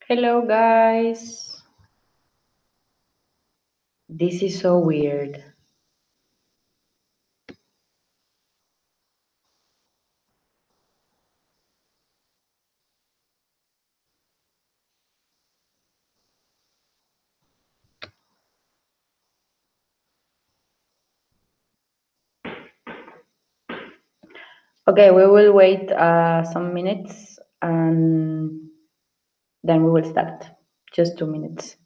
Hello, guys. This is so weird. Okay, we will wait some minutes and then we will start. Just 2 minutes.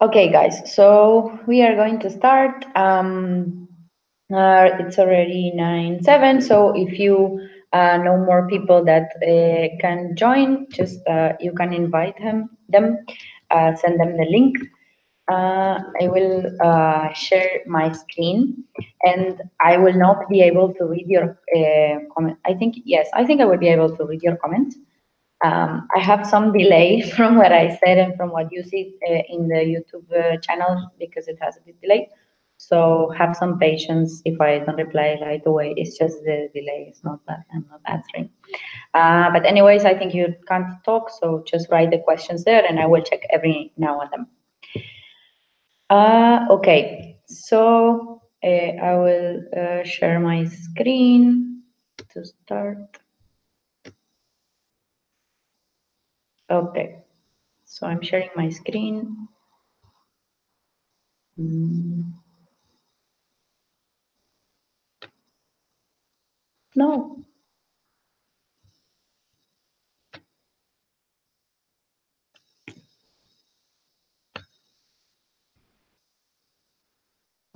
Okay, guys, so we are going to start. It's already 9:07, so if you know more people that can join, just you can invite them, send them the link. I will share my screen, and I will not be able to read your comment. I think, yes, I think I will be able to read your comments. I have some delay from what I said and from what you see in the YouTube channel because it has a bit delay. So have some patience if I don't reply right away. It's just the delay. It's not that I'm not answering. But anyways, I think you can't talk, so just write the questions there, and I will check every now and then. Okay, so I will share my screen to start. Okay, so I'm sharing my screen. Mm. No.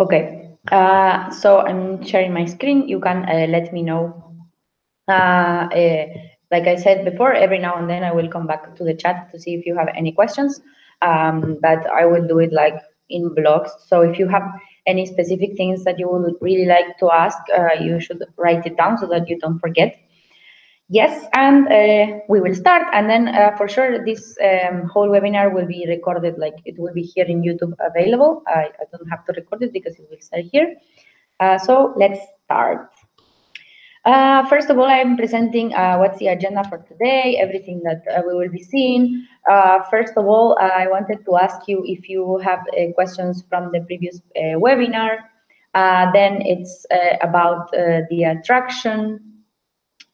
Okay. So I'm sharing my screen. You can let me know. Like I said before, every now and then I will come back to the chat to see if you have any questions. But I will do it like in blocks. So if you have any specific things that you would really like to ask, you should write it down so that you don't forget. Yes, and we will start, and then for sure this whole webinar will be recorded, like it will be here in YouTube available. I don't have to record it because it will stay here. So let's start. First of all, I'm presenting what's the agenda for today, everything that we will be seeing. First of all, I wanted to ask you if you have questions from the previous webinar. Then it's about the attraction,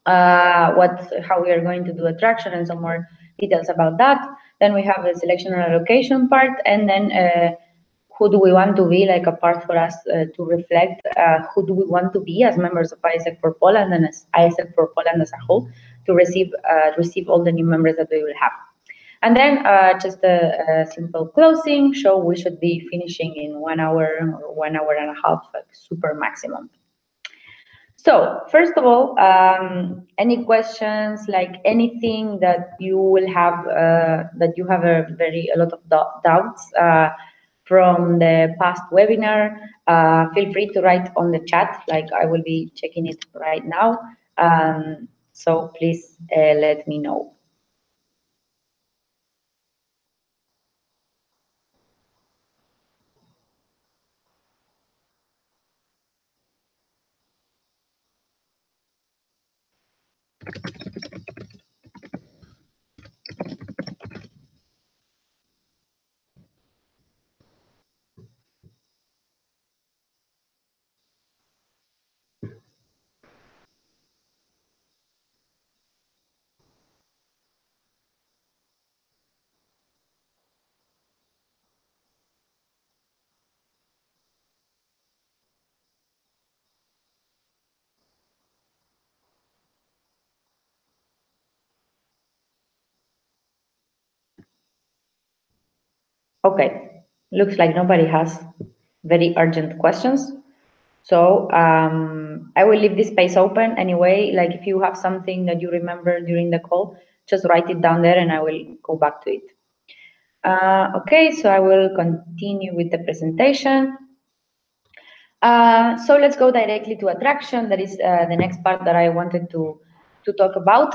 how we are going to do attraction and some more details about that. Then we have the selection and allocation part, and then who do we want to be, like a part for us to reflect who do we want to be as members of ISEC for Poland and as ISEC for Poland as a whole to receive all the new members that we will have. And then just a simple closing, so we should be finishing in 1 hour or 1 hour and a half, like super maximum. So first of all, any questions, like anything that you will have, that you have a lot of doubts from the past webinar, feel free to write on the chat, like I will be checking it right now. So please let me know. Okay, looks like nobody has very urgent questions. So I will leave this space open anyway. Like if you have something that you remember during the call, just write it down there and I will go back to it. Okay, so I will continue with the presentation. So let's go directly to attraction. That is the next part that I wanted to talk about.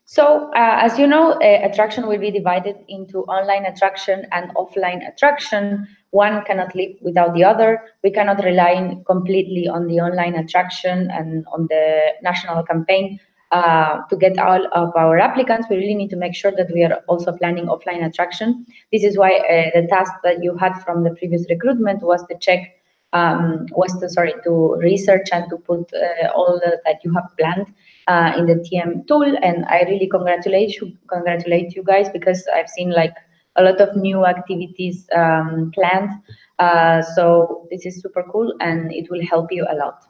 So, as you know, attraction will be divided into online attraction and offline attraction. One cannot live without the other. We cannot rely completely on the online attraction and on the national campaign to get all of our applicants. We really need to make sure that we are also planning offline attraction. This is why the task that you had from the previous recruitment was to check to research and to put all that you have planned in the TM tool. And I really congratulate you guys, because I've seen like a lot of new activities planned. So this is super cool and it will help you a lot.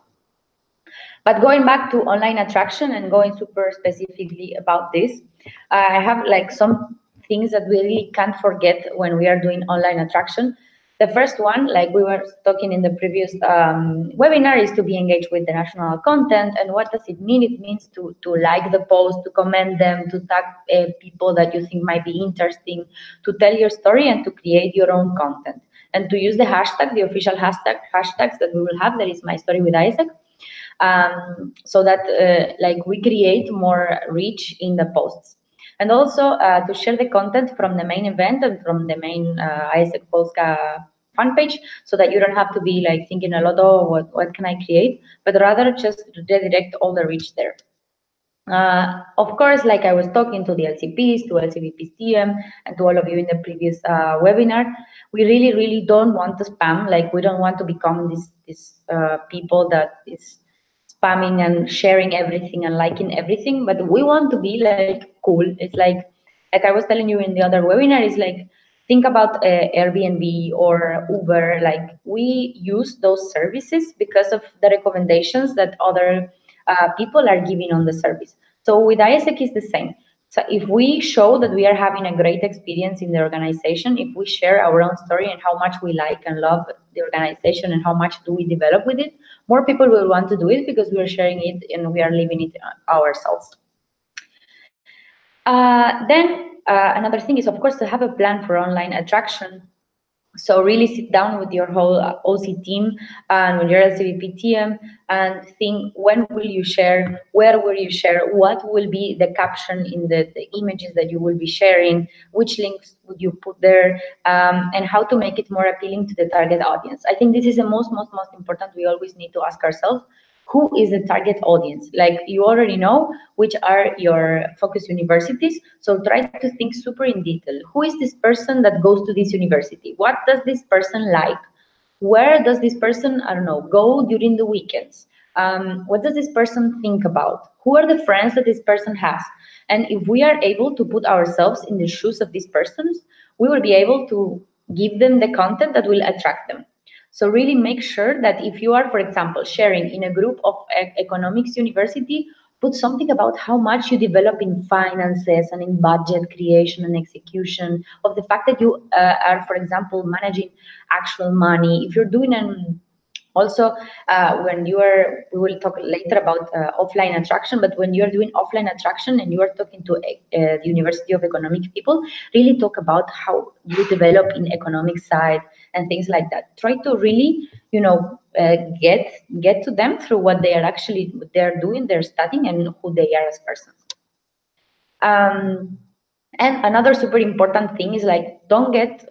But going back to online attraction and going super specifically about this, I have like some things that we really can't forget when we are doing online attraction. The first one, like we were talking in the previous webinar, is to be engaged with the national content. And what does it mean? It means to like the post, to comment them, to tag people that you think might be interesting, to tell your story and to create your own content. And to use the hashtag, the official hashtags that we will have, that is My Story with ISEC, so that like we create more reach in the posts. And also to share the content from the main event and from the main ISEC Polska fan page, so that you don't have to be like thinking a lot, oh, what can I create, but rather just redirect all the reach there. Of course, like I was talking to the LCPs, to LCVPs TM, and to all of you in the previous webinar, we really don't want to spam. Like we don't want to become this people that is spamming and sharing everything and liking everything, but we want to be like cool. It's like I was telling you in the other webinar, it's like Think about Airbnb or Uber. Like, we use those services because of the recommendations that other people are giving on the service. So with ISEC is the same. So if we show that we are having a great experience in the organization, if we share our own story and how much we like and love the organization and how much do we develop with it, more people will want to do it because we are sharing it and we are living it ourselves. Then another thing is, of course, to have a plan for online attraction. So really sit down with your whole OC team and with your LCBP team and think, when will you share, where will you share, what will be the caption in the images that you will be sharing, which links would you put there, and how to make it more appealing to the target audience. I think this is the most important. We always need to ask ourselves, who is the target audience? Like, you already know which are your focus universities, so try to think super in detail. Who is this person that goes to this university? What does this person like? Where does this person, I don't know, go during the weekends? What does this person think about? Who are the friends that this person has? And if we are able to put ourselves in the shoes of these persons, we will be able to give them the content that will attract them. So really make sure that if you are, for example, sharing in a group of economics university, put something about how much you develop in finances and in budget creation and execution, of the fact that you are, for example, managing actual money. If you're doing an also, when you are, we will talk later about offline attraction, but when you're doing offline attraction and you are talking to the University of Economic people, really talk about how you develop in economic side and things like that. Try to really, get to them through what they are actually, what they're doing, they're studying, and who they are as persons. Um, and another super important thing is, like, don't get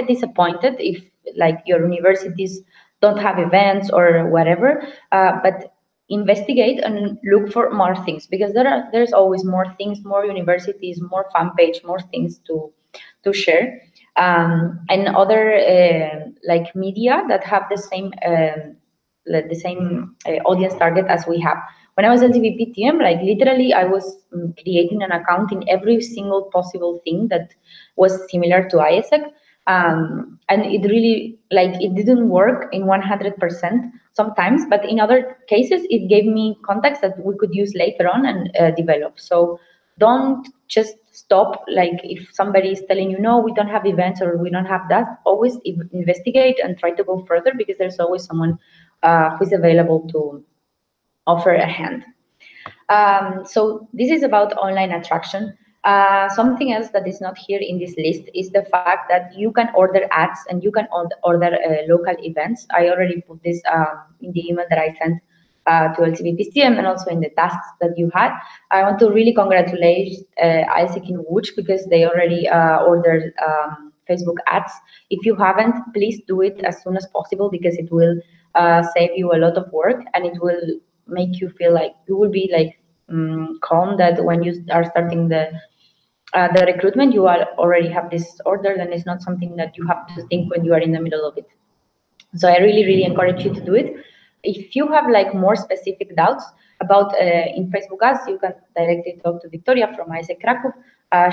disappointed if, like, your universities don't have events or whatever, but investigate and look for more things, because there's always more things, more universities, more fan page, more things to share, and other like media that have the same audience target as we have. When I was LGBTTM, like, literally, I was creating an account in every single possible thing that was similar to ISEC. And it really, like, it didn't work in 100% sometimes, but in other cases, it gave me contacts that we could use later on and develop. So don't just stop, like, if somebody is telling you, no, we don't have events or we don't have that, always investigate and try to go further, because there's always someone who is available to offer a hand. So this is about online attraction. Something else that is not here in this list is the fact that you can order ads and you can order local events. I already put this in the email that I sent to LCBPCM and also in the tasks that you had. I want to really congratulate ISEC in Łódź, because they already ordered Facebook ads. If you haven't, please do it as soon as possible, because it will save you a lot of work, and it will make you feel like you will be like calm, that when you are starting the recruitment, you are already have this order, and it's not something that you have to think when you are in the middle of it. So I really encourage you to do it. If you have, like, more specific doubts about in Facebook ads, you can directly talk to Victoria from ISEC Kraków.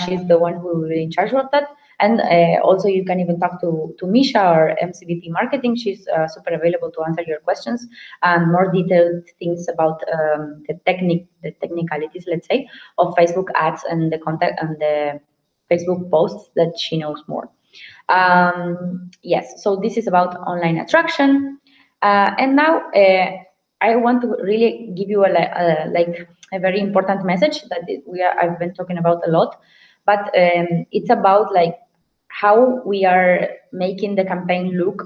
She's the one who will be in charge of that. And also you can even talk to Misha or MCBP Marketing. She's super available to answer your questions and more detailed things about the technicalities, let's say, of Facebook ads and the contact and the Facebook posts, that she knows more. Yes, so this is about online attraction. And now I want to really give you a very important message that I've been talking about a lot, but it's about, like, how we are making the campaign look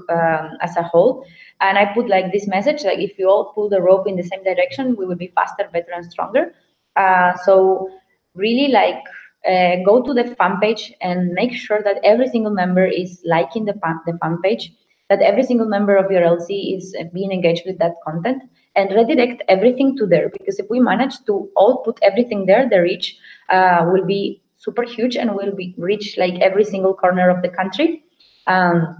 as a whole. And I put, like, this message, like, if you all pull the rope in the same direction, we will be faster, better, and stronger. So really, like, go to the fan page and make sure that every single member is liking the fan page, that every single member of your LC is being engaged with that content, and redirect everything to there. Because if we manage to all put everything there, the reach will be super huge and will be reach, like, every single corner of the country. And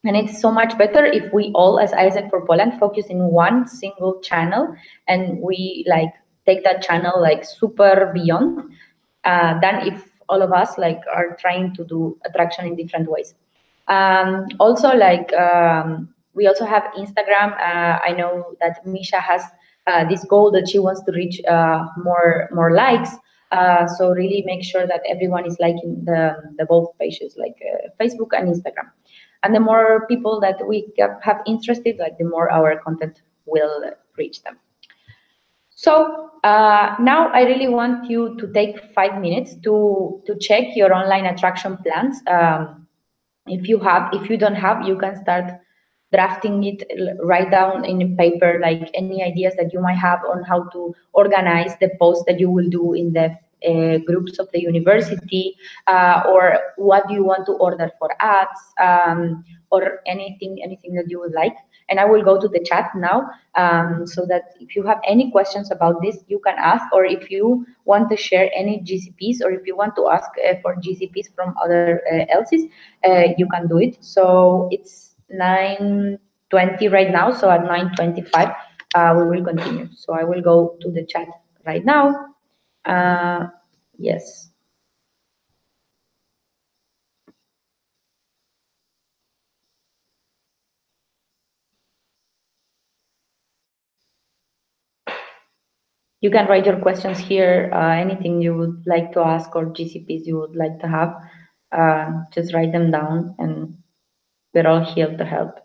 it's so much better if we all, as ISEC for Poland, focus in one single channel, and we, like, take that channel, like, super beyond, than if all of us like are trying to do attraction in different ways. Also, like we also have Instagram. I know that Misha has this goal that she wants to reach more likes. So really make sure that everyone is liking the both pages, like Facebook and Instagram. And the more people that we have interested, like the more our content will reach them. So now I really want you to take 5 minutes to check your online attraction plans. If you don't have, you can start drafting it, write down in paper like any ideas that you might have on how to organize the posts that you will do in the groups of the university, or what do you want to order for ads, or anything that you would like. And I will go to the chat now, so that if you have any questions about this, you can ask, or if you want to share any GCPs, or if you want to ask for GCPs from other else's, you can do it. So it's 9:20 right now, so at 9:25 we will continue. So I will go to the chat right now. Yes. You can write your questions here, anything you would like to ask or GCPs you would like to have. Just write them down and we're all here to help.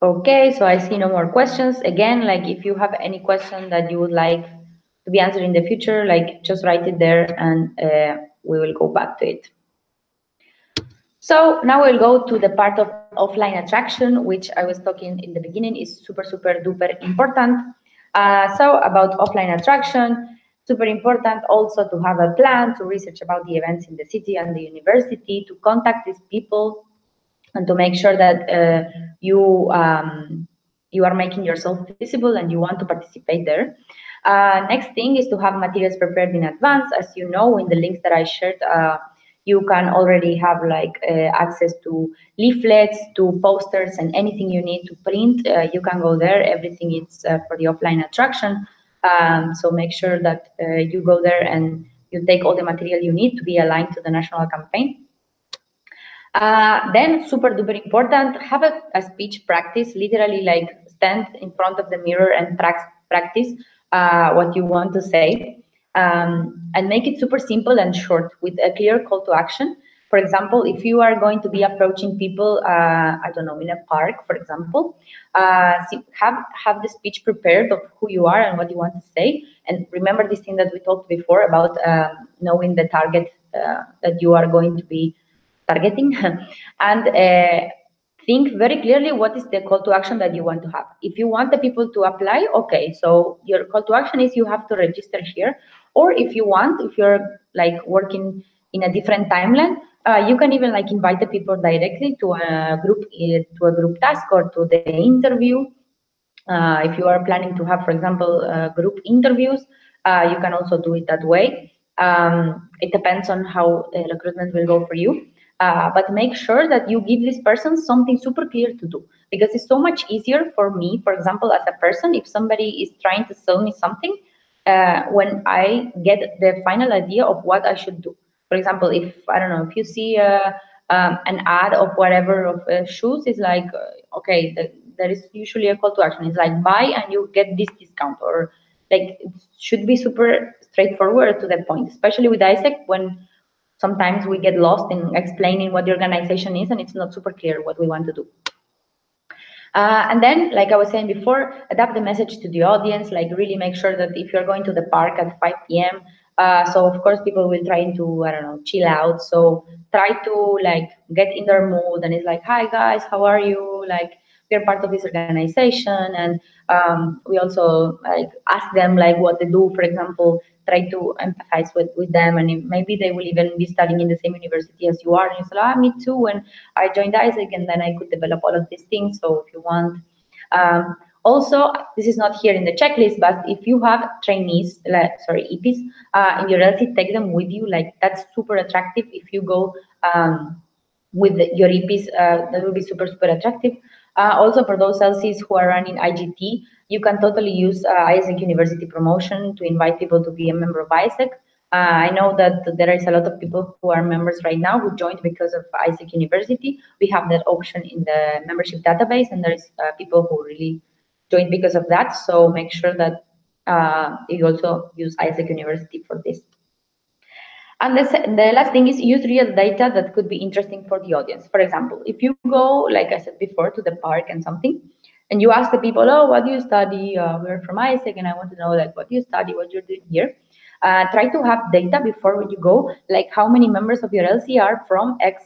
Okay, so I see no more questions. Again, like if you have any question that you would like to be answered in the future, like just write it there and we will go back to it. So now we'll go to the part of offline attraction, which I was talking in the beginning is super, super duper important. So about offline attraction, super important also to have a plan to research about the events in the city and the university, to contact these people and to make sure that you are making yourself visible and you want to participate there. Next thing is to have materials prepared in advance. As you know, in the links that I shared, you can already have like access to leaflets, to posters, and anything you need to print. You can go there. Everything is for the offline attraction. So make sure that you go there and you take all the material you need to be aligned to the national campaign. Then super duper important, have a speech practice, literally like stand in front of the mirror and practice what you want to say, and make it super simple and short with a clear call to action. For example, if you are going to be approaching people, I don't know, in a park, for example, have the speech prepared of who you are and what you want to say. And remember this thing that we talked before about knowing the target that you are going to be targeting, and think very clearly what is the call to action that you want to have. If you want the people to apply, okay, so your call to action is you have to register here. Or if you want, if you're like working in a different timeline, you can even like invite the people directly to a group task or to the interview. If you are planning to have, for example, group interviews, you can also do it that way. It depends on how recruitment will go for you. But make sure that you give this person something super clear to do, because it's so much easier for me, for example, as a person, if somebody is trying to sell me something, when I get the final idea of what I should do. For example, if I don't know, if you see an ad of whatever of shoes, is like okay, there is usually a call to action. It's like buy and you get this discount, or like it should be super straightforward to the point, especially with ISEC when sometimes we get lost in explaining what the organization is and it's not super clear what we want to do. And then, like I was saying before, adapt the message to the audience, like really make sure that if you're going to the park at 5 p.m., So of course people will try to, I don't know, chill out. So try to like get in their mood, and it's like, hi guys, how are you? Like, we're part of this organization, and we also like ask them like what they do. For example, try to empathize with them, and maybe they will even be studying in the same university as you are. And you say, me too. When I joined Isaac, and then I could develop all of these things. So if you want. Also, this is not here in the checklist, but if you have trainees, like, sorry, EPs, in your LC, take them with you. Like, that's super attractive. If you go with your EPs, that will be super, super attractive. Also, for those LCs who are running IGT, you can totally use ISEC University promotion to invite people to be a member of ISEC. I know that there is a lot of people who are members right now who joined because of ISEC University. We have that option in the membership database, and there's people who really joined because of that. So make sure that you also use ISEC University for this. And the last thing is use real data that could be interesting for the audience. For example, if you go, like I said before, to the park and something, and you ask the people, oh, what do you study? We're from ISEC, and I want to know, like, what do you study, what you're doing here? Try to have data before you go, like how many members of your LC are from X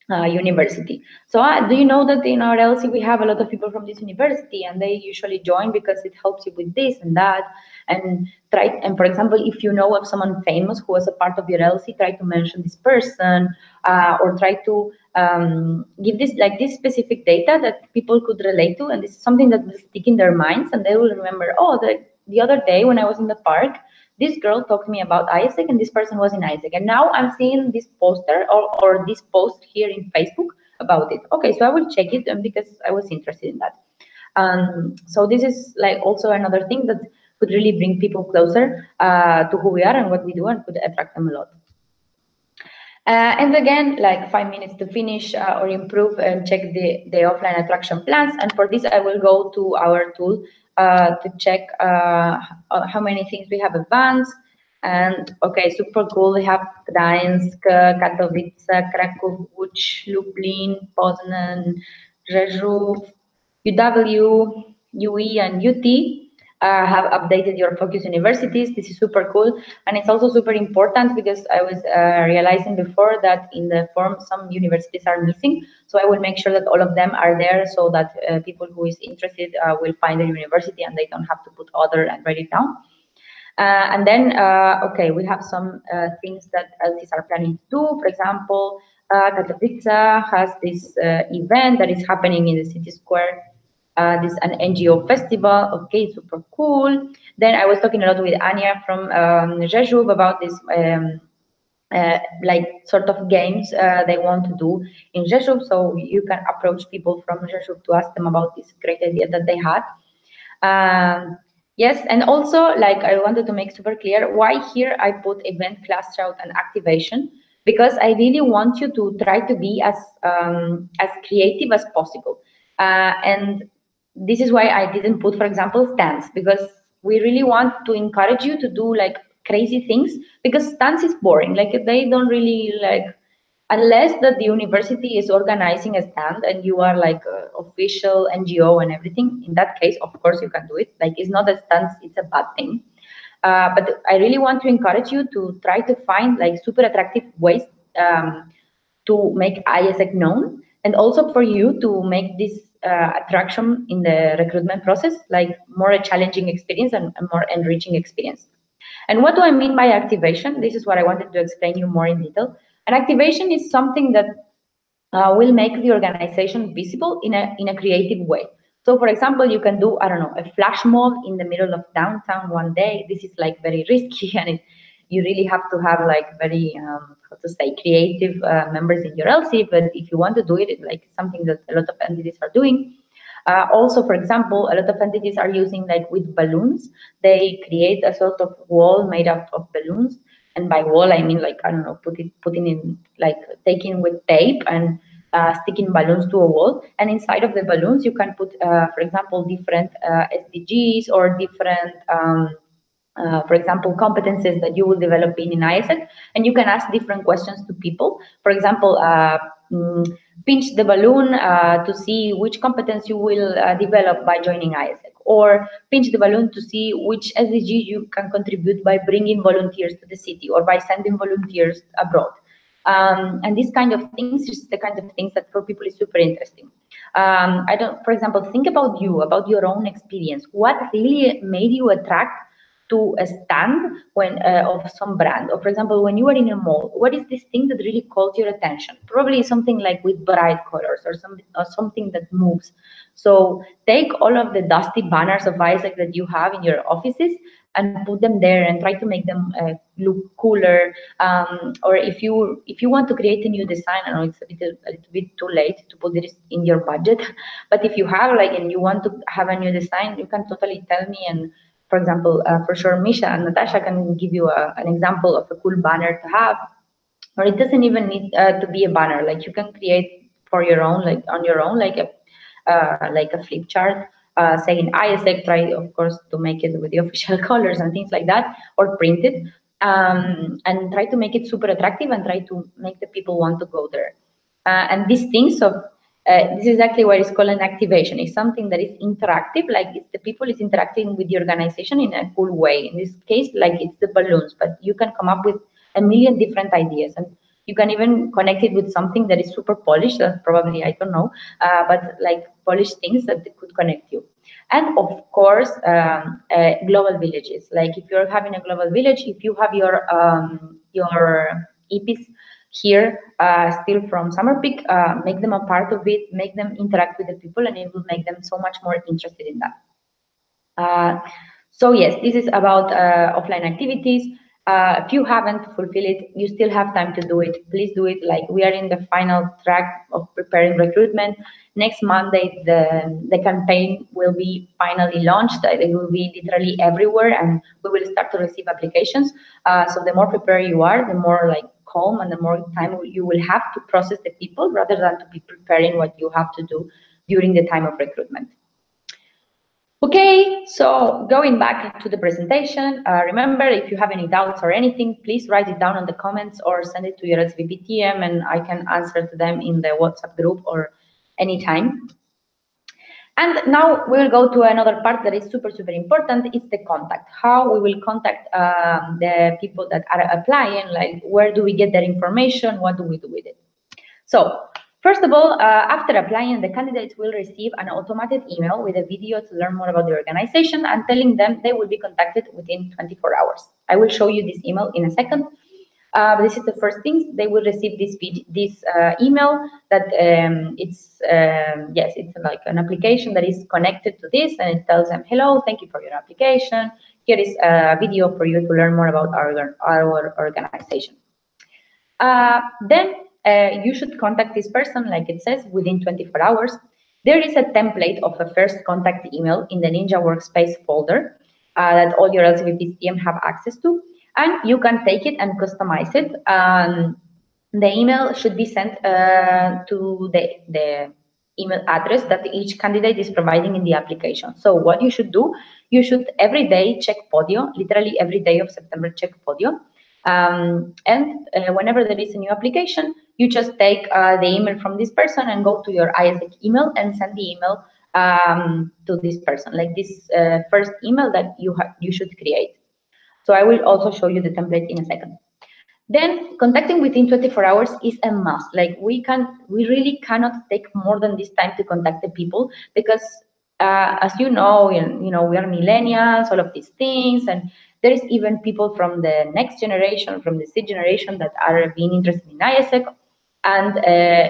university. So do you know that in our LC we have a lot of people from this university, and they usually join because it helps you with this and that. And for example, if you know of someone famous who was a part of your LC, try to mention this person, or try to give this specific data that people could relate to, and this is something that will stick in their minds, and they will remember, oh, the other day when I was in the park, this girl talked to me about Isaac, and this person was in Isaac, and now I'm seeing this poster or this post here in Facebook about it. Okay, so I will check it, and because I was interested in that. So this is like also another thing that could really bring people closer to who we are and what we do, and could attract them a lot. And again, like 5 minutes to finish or improve and check the offline attraction plans. And for this, I will go to our tool to check how many things we have advanced. And okay, super cool. We have Gdańsk, Katowice, Kraków, Łódź, Lublin, Poznan, Rzeszów, UW, UE, and UT have updated your focus universities. This is super cool, and it's also super important because I was realizing before that in the form some universities are missing. So I will make sure that all of them are there, so that people who is interested will find the university, and they don't have to put other and write it down. And then, okay, we have some things that LCs are planning to do. For example, Katowice has this event that is happening in the city square. This an NGO festival. Okay, super cool. Then I was talking a lot with Anya from Rzeszów about this like sort of games they want to do in Rzeszów. So you can approach people from Rzeszów to ask them about this great idea that they had. Yes, and also like I wanted to make super clear why here I put event, class shout, and activation, because I really want you to try to be as creative as possible. And this is why I didn't put, for example, stands, because we really want to encourage you to do like crazy things, because stands is boring. Like they don't really like, unless that the university is organizing a stand and you are like official NGO and everything. In that case, of course, you can do it. Like it's not a stand, it's a bad thing. But I really want to encourage you to try to find like super attractive ways to make ISEC known, and also for you to make this attraction in the recruitment process like more a challenging experience and a more enriching experience. And what do I mean by activation? This is what I wanted to explain you more in detail. And activation is something that will make the organization visible in a creative way. So, for example, you can do, I don't know, a flash mob in the middle of downtown one day. This is like very risky, and you really have to have like very, how to say, creative members in your LC. But if you want to do it, it's like something that a lot of entities are doing. Also, for example, a lot of entities are using like with balloons. They create a sort of wall made up of balloons, and by wall I mean like, I don't know, putting in like taking with tape and sticking balloons to a wall. And inside of the balloons, you can put, for example, different SDGs or different. For example, competences that you will develop in ISEC, and you can ask different questions to people. For example, pinch the balloon to see which competence you will develop by joining ISEC, or pinch the balloon to see which SDG you can contribute by bringing volunteers to the city or by sending volunteers abroad. And these kind of things is the kind of things that for people is super interesting. I don't, for example, think about you, about your own experience. What really made you attract to a stand when of some brand? Or for example, when you are in a mall, what is this thing that really calls your attention? Probably something like with bright colors or something that moves. So take all of the dusty banners of ISEC that you have in your offices and put them there and try to make them look cooler. Or if you want to create a new design, I know it's a little bit too late to put this in your budget, but if you have like and you want to have a new design, you can totally tell me. And for example, for sure, Misha and Natasha can give you an example of a cool banner to have. Or it doesn't even need to be a banner. Like you can create for your own, like on your own, like a flip chart saying ISEC. Try, of course, to make it with the official colors and things like that, or print it, and try to make it super attractive and try to make the people want to go there. And these things of this is exactly what is called an activation. It's something that is interactive, like it's the people is interacting with the organization in a cool way. In this case, like it's the balloons, but you can come up with a million different ideas, and you can even connect it with something that is super polished. That probably I don't know, but like polished things that could connect you. And of course, global villages. Like if you're having a global village, if you have your EPs here still from Summer Peak, make them a part of it, make them interact with the people, and it will make them so much more interested in that. So yes, this is about offline activities. If you haven't fulfilled it, you still have time to do it. Please do it. Like we are in the final track of preparing recruitment. Next Monday, the campaign will be finally launched. It will be literally everywhere, and we will start to receive applications. So the more prepared you are, the more like calm and the more time you will have to process the people rather than to be preparing what you have to do during the time of recruitment. Okay, so going back to the presentation, remember, if you have any doubts or anything, please write it down in the comments or send it to your SVP TM and I can answer to them in the WhatsApp group or anytime. And now we'll go to another part that is super, super important. It's the contact. How we will contact the people that are applying, like where do we get that information? What do we do with it? So first of all, after applying, the candidates will receive an automated email with a video to learn more about the organization and telling them they will be contacted within 24 hours. I will show you this email in a second. This is the first thing. They will receive this email that yes, it's like an application that is connected to this, and it tells them, hello, thank you for your application. Here is a video for you to learn more about our organization. Then you should contact this person, like it says, within 24 hours. There is a template of a first contact email in the Ninja Workspace folder that all your LCVP team have access to, and you can take it and customize it. The email should be sent to the email address that each candidate is providing in the application. So what you should do, you should every day check Podio, literally every day of September check Podio. And whenever there is a new application, you just take the email from this person and go to your ISEC email and send the email to this person, like this first email that you should create. So I will also show you the template in a second. Then contacting within 24 hours is a must. Like we really cannot take more than this time to contact the people because as you know, we are millennials, all of these things, and there is even people from the next generation, from the Z generation that are being interested in ISEC. And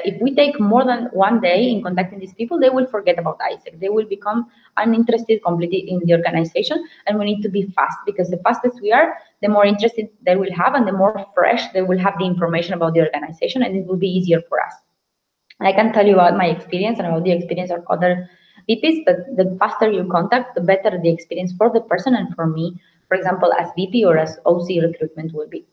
if we take more than one day in contacting these people, they will forget about ISEC. They will become uninterested completely in the organization, and we need to be fast because the fastest we are, the more interested they will have and the more fresh they will have the information about the organization, and it will be easier for us. I can tell you about my experience and about the experience of other VPs, but the faster you contact, the better the experience for the person and for me, for example, as VP or as OC recruitment will be.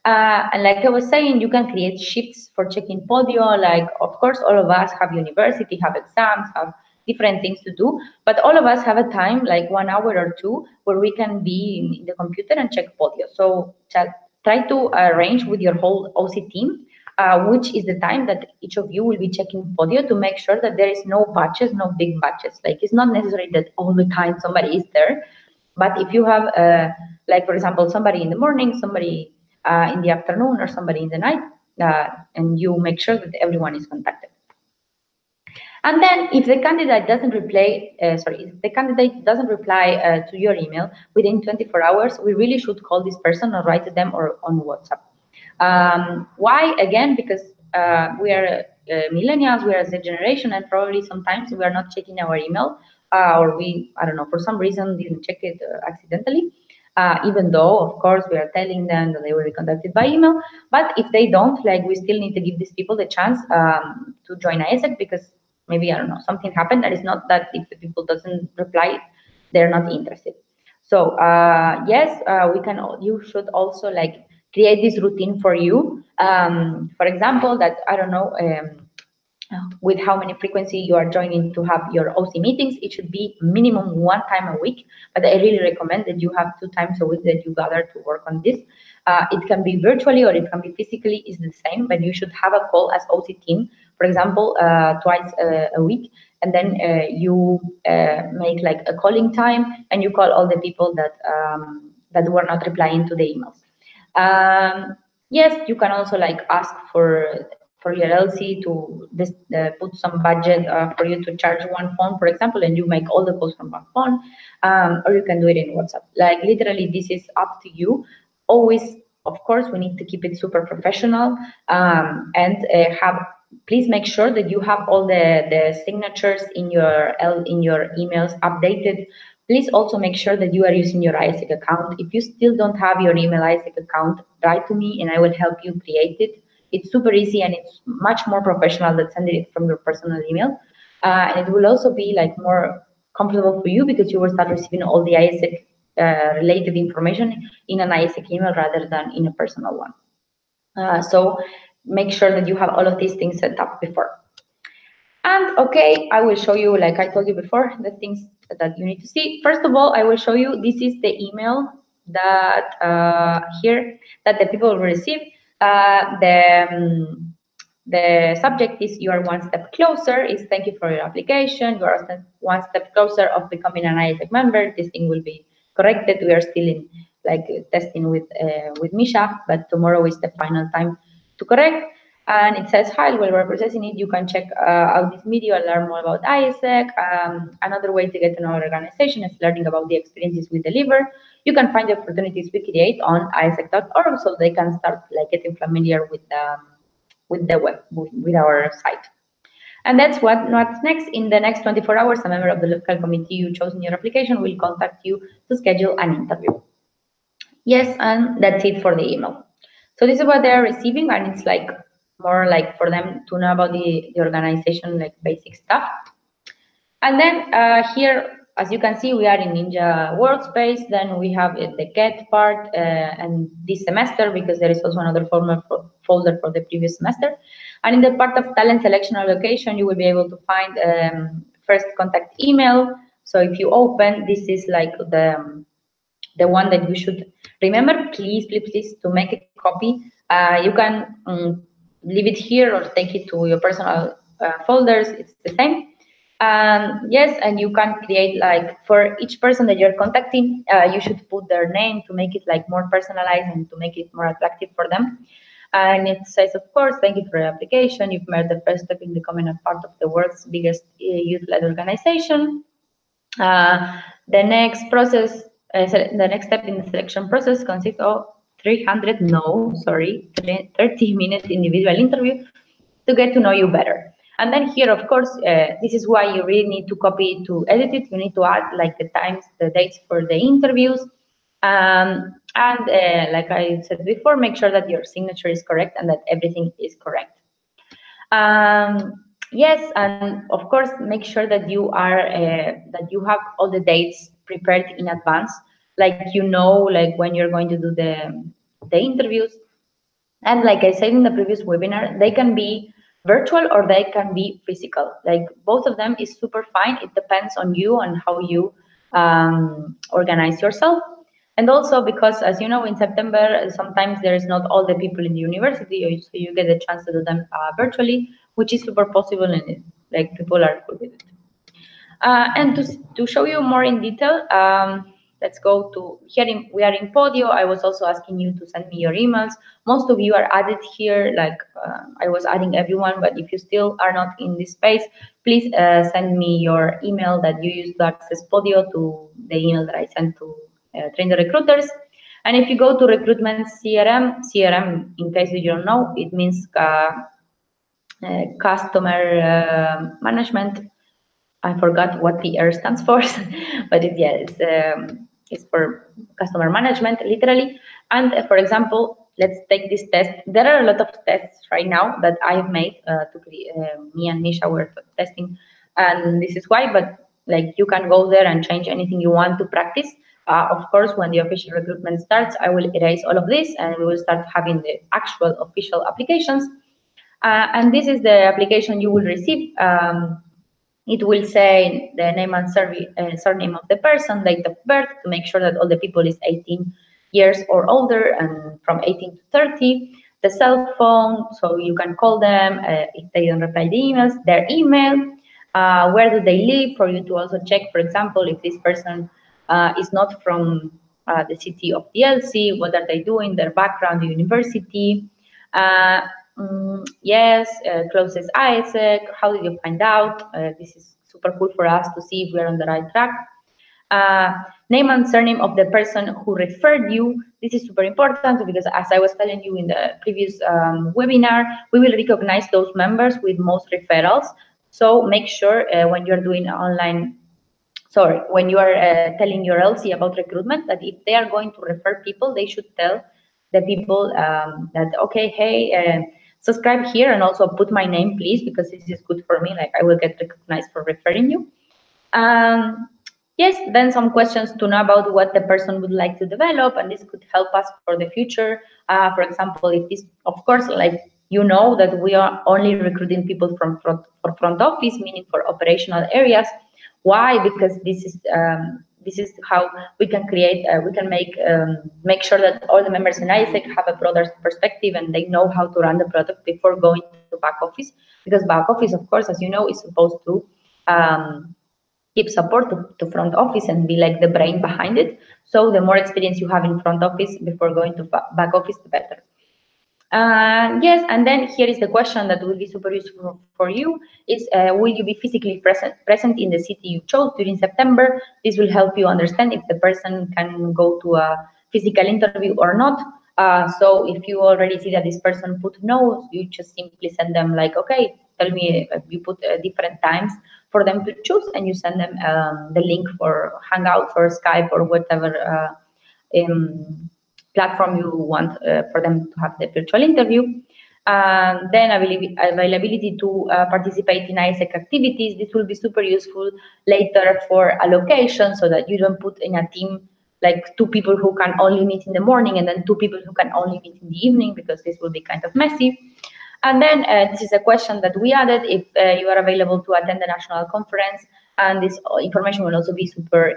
And like I was saying, you can create shifts for checking Podio. Like, of course, all of us have university, have exams, have different things to do, but all of us have a time, like 1 hour or two, where we can be in the computer and check Podio. So try to arrange with your whole OC team which is the time that each of you will be checking Podio to make sure that there is no batches, no big batches. Like it's not necessary that all the time somebody is there, but if you have, like for example, somebody in the morning, somebody in the afternoon, or somebody in the night, and you make sure that everyone is contacted. And then if the candidate doesn't reply, if the candidate doesn't reply to your email within 24 hours, we really should call this person or write to them or on WhatsApp. Why? Again, because we are millennials, we are the generation, and probably sometimes we are not checking our email, or we, I don't know, for some reason didn't check it accidentally. Even though, of course, we are telling them that they will be contacted by email, but if they don't, like, we still need to give these people the chance to join ISEC, because maybe, I don't know, something happened. That is not that if the people doesn't reply, they're not interested. So yes, we can. You should also like create this routine for you. For example, that I don't know. With how many frequency you are joining to have your OC meetings, it should be minimum 1 time a week. But I really recommend that you have 2 times a week that you gather to work on this. It can be virtually or it can be physically, is the same, but you should have a call as OC team, for example, twice a week, and then you make like a calling time, and you call all the people that were not replying to the emails. Yes, you can also like ask for your LC to put some budget for you to charge one phone, for example, and you make all the calls from one phone, or you can do it in WhatsApp. Like literally, this is up to you. Always, of course, we need to keep it super professional, and please make sure that you have all the signatures in your emails updated. Please also make sure that you are using your ISEC account. If you still don't have your email ISEC account, write to me and I will help you create it. It's super easy and it's much more professional than sending it from your personal email. And it will also be like more comfortable for you because you will start receiving all the ISEC related information in an ISEC email rather than in a personal one. So make sure that you have all of these things set up before. And okay, I will show you, like I told you before, the things that you need to see. First of all, I will show you, this is the email that here that the people will receive. The subject is "You are one step closer." Is "Thank you for your application. You are one step closer of becoming an ISEC member." This thing will be corrected. We are still in like testing with Misha, but tomorrow is the final time to correct. And it says, "Hi, while we're processing it, you can check out this video and learn more about ISEC. Another way to get to know our organization is learning about the experiences we deliver. You can find the opportunities we create on isec.org, so they can start like getting familiar with the web, with our site." And that's what's next. In the next 24 hours, a member of the local committee you chose in your application will contact you to schedule an interview. Yes, and that's it for the email. So this is what they're receiving, and it's like more like for them to know about the organization, like basic stuff. And then here, as you can see, we are in Ninja Workspace. Then we have the get part and this semester, because there is also another folder for the previous semester. And in the part of talent selection allocation, you will be able to find first contact email. So if you open, this is like the one that you should remember. Please, to make a copy. You can leave it here or take it to your personal folders. It's the same. Yes, and you can create like for each person that you're contacting, you should put their name to make it like more personalized and to make it more attractive for them. And it says, of course, "Thank you for your application. You've made the first step in becoming a part of the world's biggest youth-led organization. The next process, the next step in the selection process consists of 30-minute individual interview to get to know you better." And then here, of course, this is why you really need to copy it to edit it. You need to add like the times, the dates for the interviews. And like I said before, make sure that your signature is correct and that everything is correct. Yes, and of course, make sure that you have all the dates prepared in advance, like like when you're going to do the interviews. And like I said in the previous webinar, they can be virtual or they can be physical. Like both of them is super fine. It depends on you and how you organize yourself. And also because, as you know, in September, sometimes there is not all the people in the university, so you get a chance to do them virtually, which is super possible, and like people are good with it. And to show you more in detail, let's go to here. We are in Podio. I was also asking you to send me your emails. Most of you are added here, like I was adding everyone, but if you still are not in this space, please send me your email that you use to access Podio to the email that I sent to train the recruiters. And if you go to recruitment CRM, in case you don't know, it means customer management. I forgot what the R stands for, but it's for customer management, literally. And for example, let's take this test. There are a lot of tests right now that I've made me and Misha were testing, and this is why. But like you can go there and change anything you want to practice. Of course, when the official recruitment starts, I will erase all of this, and we will start having the actual official applications. And this is the application you will receive. It will say the name and surname of the person, date of birth, to make sure that all the people is 18 years or older and from 18 to 30. The cell phone, so you can call them if they don't reply the emails, their email, where do they live, for you to also check, for example, if this person is not from the city of DLC, what are they doing, their background, the university. Uh, yes, closest ISEC. How did you find out? This is super cool for us to see if we're on the right track. Uh, Name and surname of the person who referred you. This is super important because, as I was telling you in the previous webinar, we will recognize those members with most referrals. So make sure when you're doing online, sorry, when you are telling your LC about recruitment, that if they are going to refer people, they should tell the people that, okay, hey, subscribe here and also put my name, please, because this is good for me. Like I will get recognized for referring you. Yes, then some questions to know about what the person would like to develop, and this could help us for the future. For example, if this, of course, like you know that we are only recruiting people from front office, meaning for operational areas. Why? Because this is how we can create, we can make sure that all the members in ISEC have a broader perspective and they know how to run the product before going to back office. Because back office, of course, as you know, is supposed to give support to front office and be like the brain behind it. So the more experience you have in front office before going to back office, the better. Yes, and then here is the question that will be super useful for you. Is will you be physically present in the city you chose during September? This will help you understand if the person can go to a physical interview or not. So if you already see that this person put no, you just simply send them like, okay, tell me, you put different times for them to choose, and you send them the link for Hangouts or Skype or whatever platform you want for them to have the virtual interview. Then availability to participate in ISEC activities. This will be super useful later for allocation, so that you don't put in a team like 2 people who can only meet in the morning and then 2 people who can only meet in the evening, because this will be kind of messy. And then this is a question that we added, if you are available to attend the national conference, and this information will also be super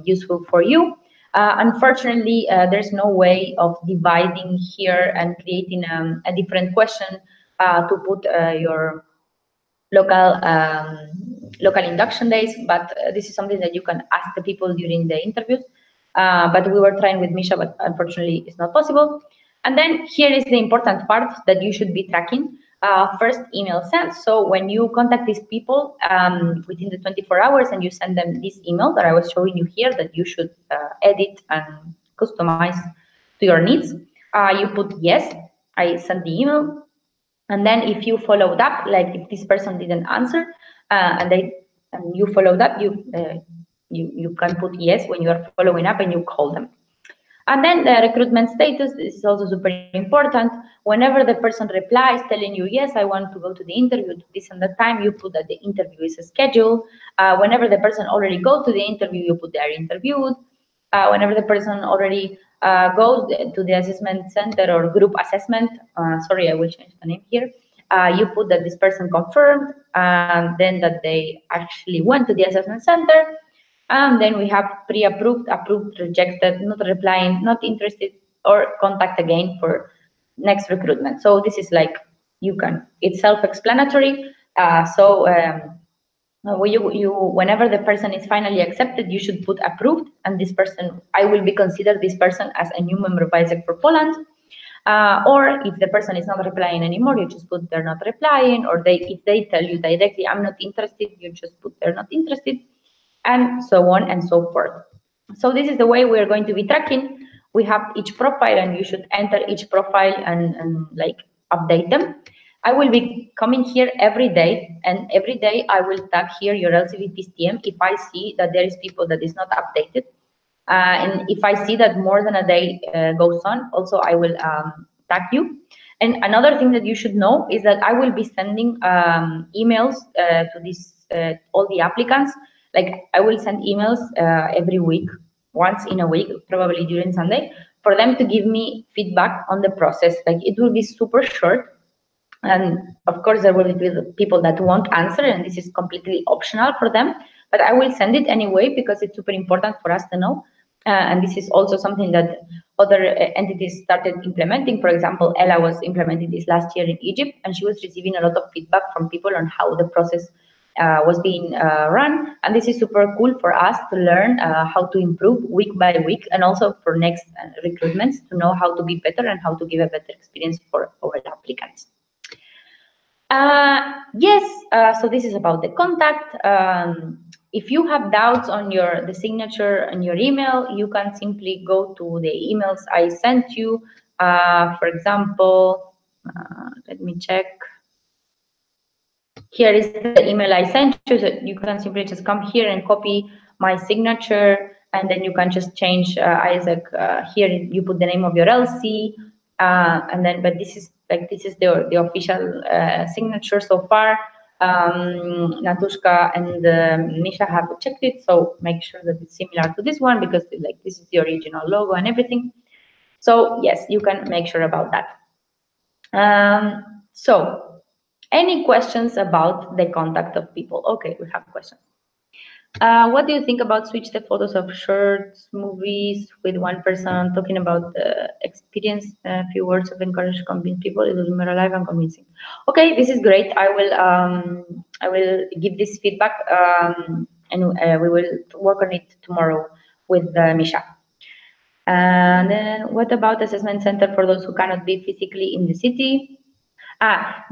useful for you. Unfortunately, there's no way of dividing here and creating a different question to put your local induction days, but this is something that you can ask the people during the interviews. But we were trying with Misha, but unfortunately it's not possible. And then here is the important part that you should be tracking. First, email sent. So when you contact these people within the 24 hours and you send them this email that I was showing you here, that you should edit and customize to your needs, you put yes, I sent the email. And then if you followed up, like if this person didn't answer and you followed up, you can put yes when you are following up and you call them. And then the recruitment status, this is also super important. Whenever the person replies telling you, yes, I want to go to the interview this and that time, you put that the interview is scheduled. Whenever the person already goes to the interview, you put they are interviewed. Whenever the person already goes to the assessment center or group assessment, sorry, I will change the name here. You put that this person confirmed, and then that they actually went to the assessment center. And then we have pre-approved, approved, rejected, not replying, not interested, or contact again for next recruitment. So this is like, it's self-explanatory. Whenever the person is finally accepted, you should put approved, and this person, I will be considered this person as a new member of ISEC for Poland. Or if the person is not replying anymore, you just put they're not replying, or if they tell you directly, I'm not interested, you just put they're not interested, and so on and so forth. So this is the way we're going to be tracking. We have each profile, and you should enter each profile and like update them. I will be coming here every day, and every day I will tag here your LCV PSTM if I see that there is people that is not updated. And if I see that more than a day goes on, also I will tag you. And another thing that you should know is that I will be sending emails to all the applicants. Like I will send emails every week, once in a week, probably during Sunday, for them to give me feedback on the process. Like it will be super short. And of course, there will be people that won't answer, and this is completely optional for them. But I will send it anyway because it's super important for us to know. And this is also something that other entities started implementing. For example, Ella was implementing this last year in Egypt, and she was receiving a lot of feedback from people on how the process was being run. And this is super cool for us to learn how to improve week by week, and also for next recruitments to know how to be better and how to give a better experience for our applicants. Yes, so this is about the contact. If you have doubts on the signature and your email, you can simply go to the emails I sent you. For example, let me check. Here is the email I sent you. So you can simply just come here and copy my signature, and then you can just change Isaac. Here you put the name of your LC, and then. But this is the official signature so far. Natushka and Misha have checked it, so make sure that it's similar to this one, because like this is the original logo and everything. So yes, you can make sure about that. So any questions about the contact of people? Okay, we have questions. What do you think about switch the photos of shorts, movies with one person talking about the experience? A few words of encouragement, convince people. It will be more alive and convincing. Okay, this is great. I will give this feedback, and we will work on it tomorrow with Misha. And then, what about assessment center for those who cannot be physically in the city?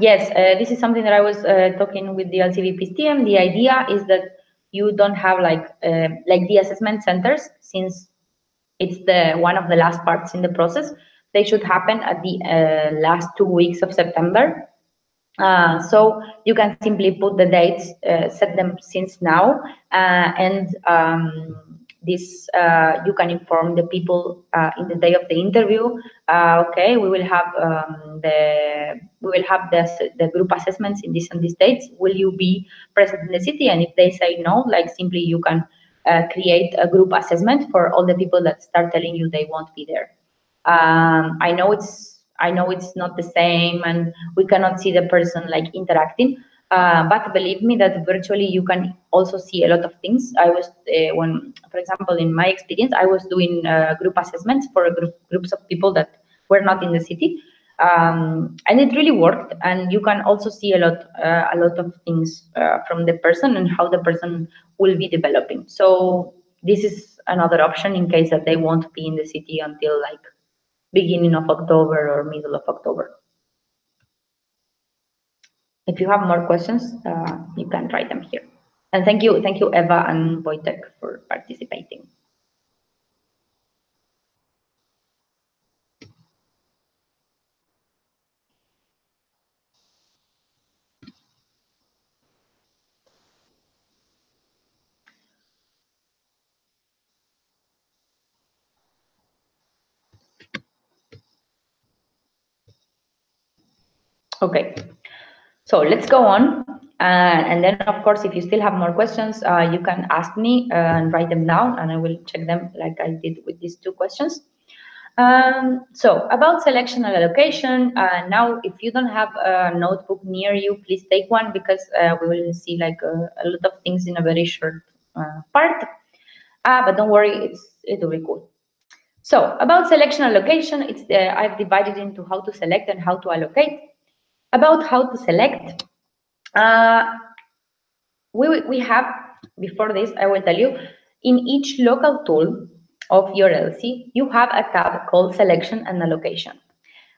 Yes, this is something that I was talking with the LCV PSTM. The idea is that you don't have like the assessment centers, since it's one of the last parts in the process. They should happen at the last 2 weeks of September. So you can simply put the dates, set them since now, and this you can inform the people in the day of the interview. Okay, we will have the group assessments in this and these dates. Will you be present in the city? And if they say no, like simply you can create a group assessment for all the people that start telling you they won't be there. I know it's not the same, and we cannot see the person like interacting. But believe me that virtually you can also see a lot of things. I was for example, in my experience, I was doing group assessments for groups of people that were not in the city, and it really worked. And you can also see a lot of things from the person and how the person will be developing. So this is another option in case that they won't be in the city until like beginning of October or middle of October. If you have more questions, you can write them here. And thank you, Eva and Wojtek, for participating. Okay, so let's go on. And then, of course, if you still have more questions, you can ask me and write them down, and I will check them like I did with these 2 questions. So about selection and allocation, now if you don't have a notebook near you, please take one, because we will see like a lot of things in a very short part. But don't worry, it will be cool. So about selection allocation, I've divided into how to select and how to allocate. About how to select, we have, before this, I will tell you, in each local tool of your LC, you have a tab called Selection and Allocation.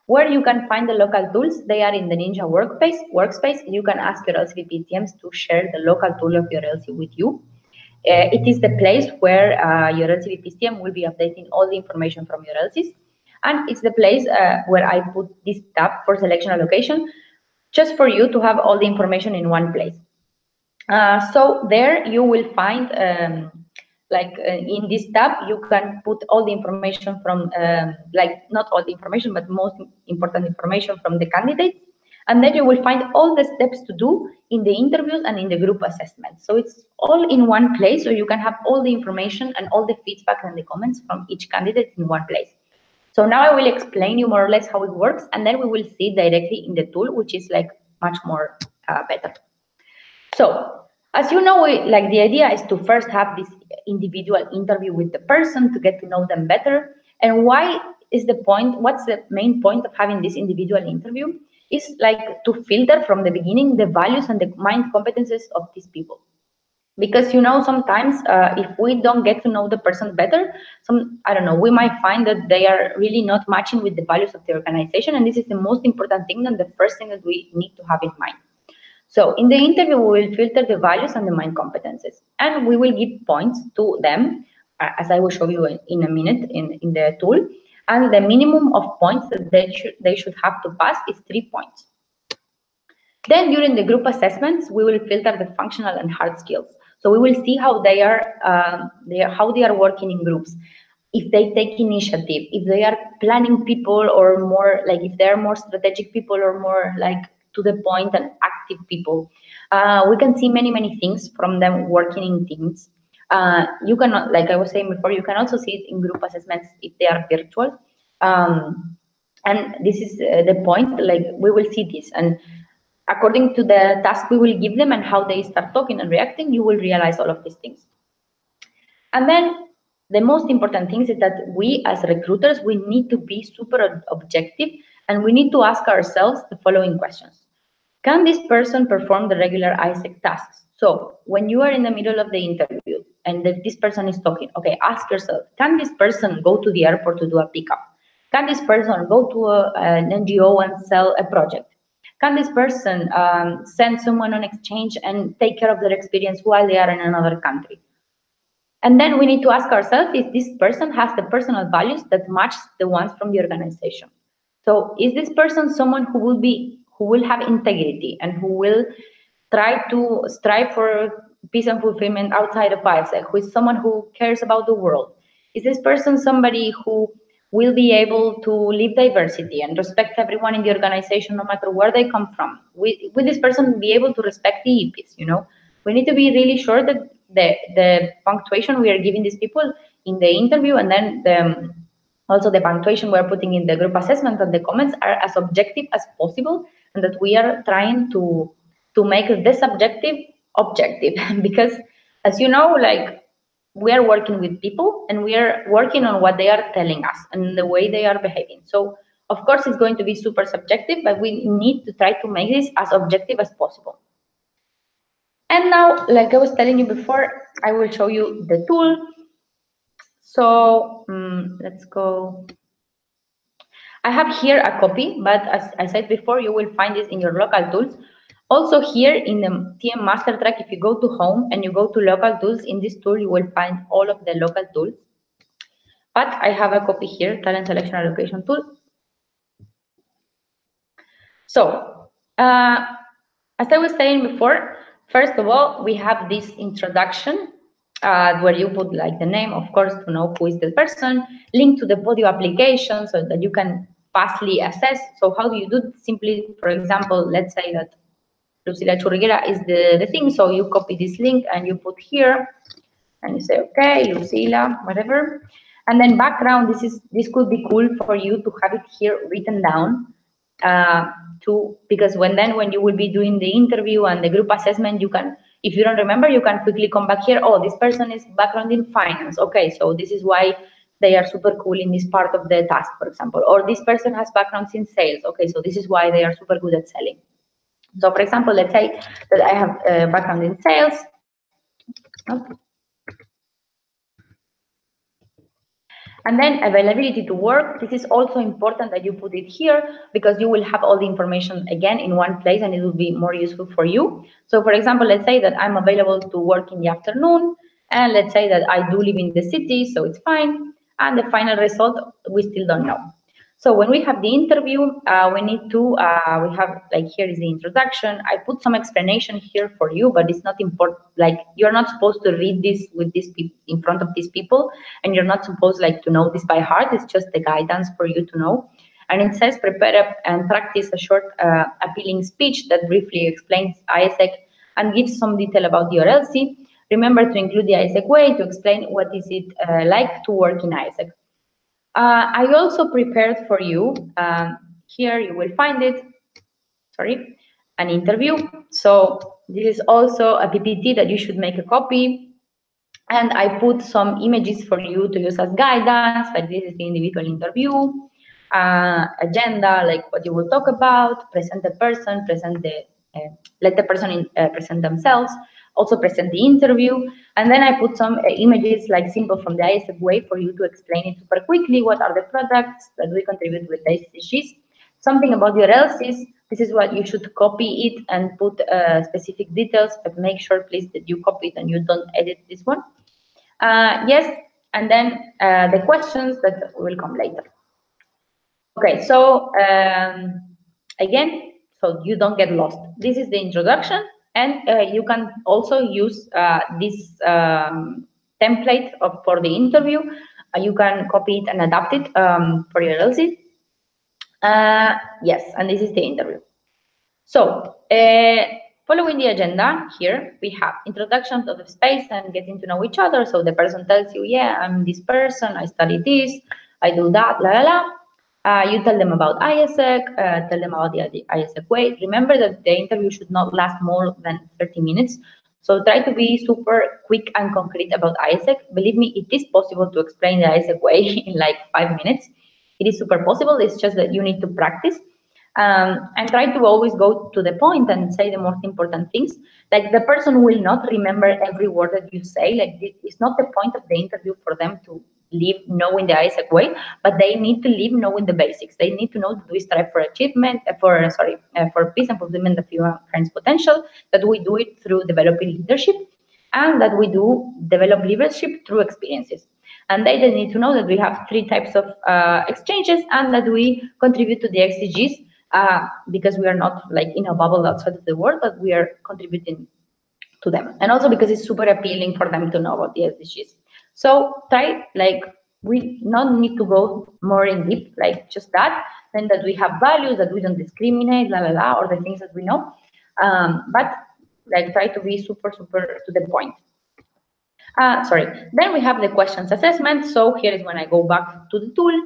Where you can find the local tools, they are in the Ninja workspace. You can ask your LCVP TMs to share the local tool of your LC with you. It is the place where your LCVP TM will be updating all the information from your LCs. And it's the place where I put this tab for selection allocation, just for you to have all the information in one place. So there you will find, in this tab, you can put all the information from, not all the information, but most important information from the candidates. And then you will find all the steps to do in the interviews and in the group assessment. So it's all in one place, so you can have all the information and all the feedback and the comments from each candidate in one place. So now I will explain you more or less how it works, and then we will see directly in the tool, which is like much more better. So, as you know, the idea is to first have this individual interview with the person to get to know them better. And why is the point? What's the main point of having this individual interview? Is like to filter from the beginning the values and the mind competences of these people. Because sometimes if we don't get to know the person better, I don't know, we might find that they are really not matching with the values of the organization, and this is the most important thing and the first thing that we need to have in mind. So in the interview, we will filter the values and the mind competences, and we will give points to them, as I will show you in a minute in the tool. And the minimum of points that they should have to pass is 3 points. Then during the group assessments, we will filter the functional and hard skills. So we will see how they are working in groups, if they take initiative, if they are planning people, or more like if they are more strategic people, or more like to the point and active people. We can see many things from them working in teams. You cannot, like I was saying before, you can also see it in group assessments if they are virtual. And this is the point, like we will see this. And according to the task we will give them and how they start talking and reacting, you will realize all of these things. And then the most important thing is that we as recruiters, we need to be super objective, and we need to ask ourselves the following questions. Can this person perform the regular ISEC tasks? So when you are in the middle of the interview and this person is talking, okay, ask yourself, can this person go to the airport to do a pickup? Can this person go to an NGO and sell a project? Can this person send someone on exchange and take care of their experience while they are in another country? And then we need to ask ourselves if this person has the personal values that match the ones from the organization. So is this person someone who will have integrity and who will try to strive for peace and fulfillment outside of ISEC, who is someone who cares about the world? Is this person somebody who will be able to live diversity and respect everyone in the organization no matter where they come from? Will this person be able to respect the EPs, We need to be really sure that the punctuation we are giving these people in the interview, and then also the punctuation we're putting in the group assessment and the comments, are as objective as possible, and that we are trying to make the subjective objective. Because as you know, like, we are working with people and we are working on what they are telling us and the way they are behaving. So of course it's going to be super subjective, but we need to try to make this as objective as possible. And now, like I was telling you before, I will show you the tool. So let's go. I have here a copy, but as I said before, you will find this in your local tools. Also here in the TM Master Track, if you go to Home and you go to Local Tools, in this tool you will find all of the local tools. But I have a copy here, Talent Selection Allocation Tool. So, as I was saying before, first of all, we have this introduction where you put like the name, of course, to know who is the person, link to the Podio application so that you can fastly assess. So how do you do it? Simply, for example, let's say that Lucila Churriguera is the thing. So you copy this link and you put here and you say, okay, Lucila, whatever. And then background, this could be cool for you to have it here written down. Because when you will be doing the interview and the group assessment, you can If you don't remember, you can quickly come back here. Oh, this person is background in finance. Okay, so this is why they are super cool in this part of the task, for example. Or this person has backgrounds in sales. Okay, so this is why they are super good at selling. So for example, let's say that I have a background in sales. And then availability to work. This is also important that you put it here because you will have all the information again in one place and it will be more useful for you. So for example, let's say that I'm available to work in the afternoon, and let's say that I do live in the city, so it's fine. And the final result, we still don't know. So when we have the interview, we need to, we have, like, here is the introduction. I put some explanation here for you, but it's not important. Like, you're not supposed to read this with these people in front of these people, and you're not supposed like to know this by heart. It's just the guidance for you to know. And it says prepare and practice a short, appealing speech that briefly explains ISEC and gives some detail about your LC. Remember to include the ISEC way to explain what is it like to work in ISEC. I also prepared for you, here you will find it, sorry, an interview. So this is also a PPT that you should make a copy. And I put some images for you to use as guidance, like this is the individual interview, agenda, like what you will talk about, present the person, let the person present themselves, also present the interview. And then I put some images like simple from the ISEC way for you to explain it super quickly. What are the products that we contribute with the SDGs? Something about your LCs. This is what you should copy it and put specific details, but make sure please that you copy it and you don't edit this one. Yes, and then the questions that will come later. Okay, so again, so you don't get lost. This is the introduction, and you can also use this template for the interview. You can copy it and adapt it for your LC. Yes, and this is the interview. So, following the agenda here, we have introduction to the space and getting to know each other. So the person tells you, yeah, I'm this person, I study this, I do that, la la la. You tell them about ISEC, tell them about the ISEC way. Remember that the interview should not last more than 30 minutes. So try to be super quick and concrete about ISEC. Believe me, it is possible to explain the ISEC way in like 5 minutes. It is super possible. It's just that you need to practice. And try to always go to the point and say the most important things. Like, the person will not remember every word that you say. Like, it's not the point of the interview for them to leave knowing the ISEC way, but they need to leave knowing the basics. They need to know that we strive for achievement, for peace and fulfillment of humankind potential, that we do it through developing leadership, and that we do develop leadership through experiences. And they need to know that we have 3 types of exchanges, and that we contribute to the SDGs, because we are not like in a bubble outside of the world, but we are contributing to them. And also because it's super appealing for them to know about the SDGs. So try, like, we not need to go more in deep, like just that, then that we have values, that we don't discriminate, la la la, or the things that we know. But like, try to be super to the point. Sorry. Then we have the questions assessment. So here is when I go back to the tool.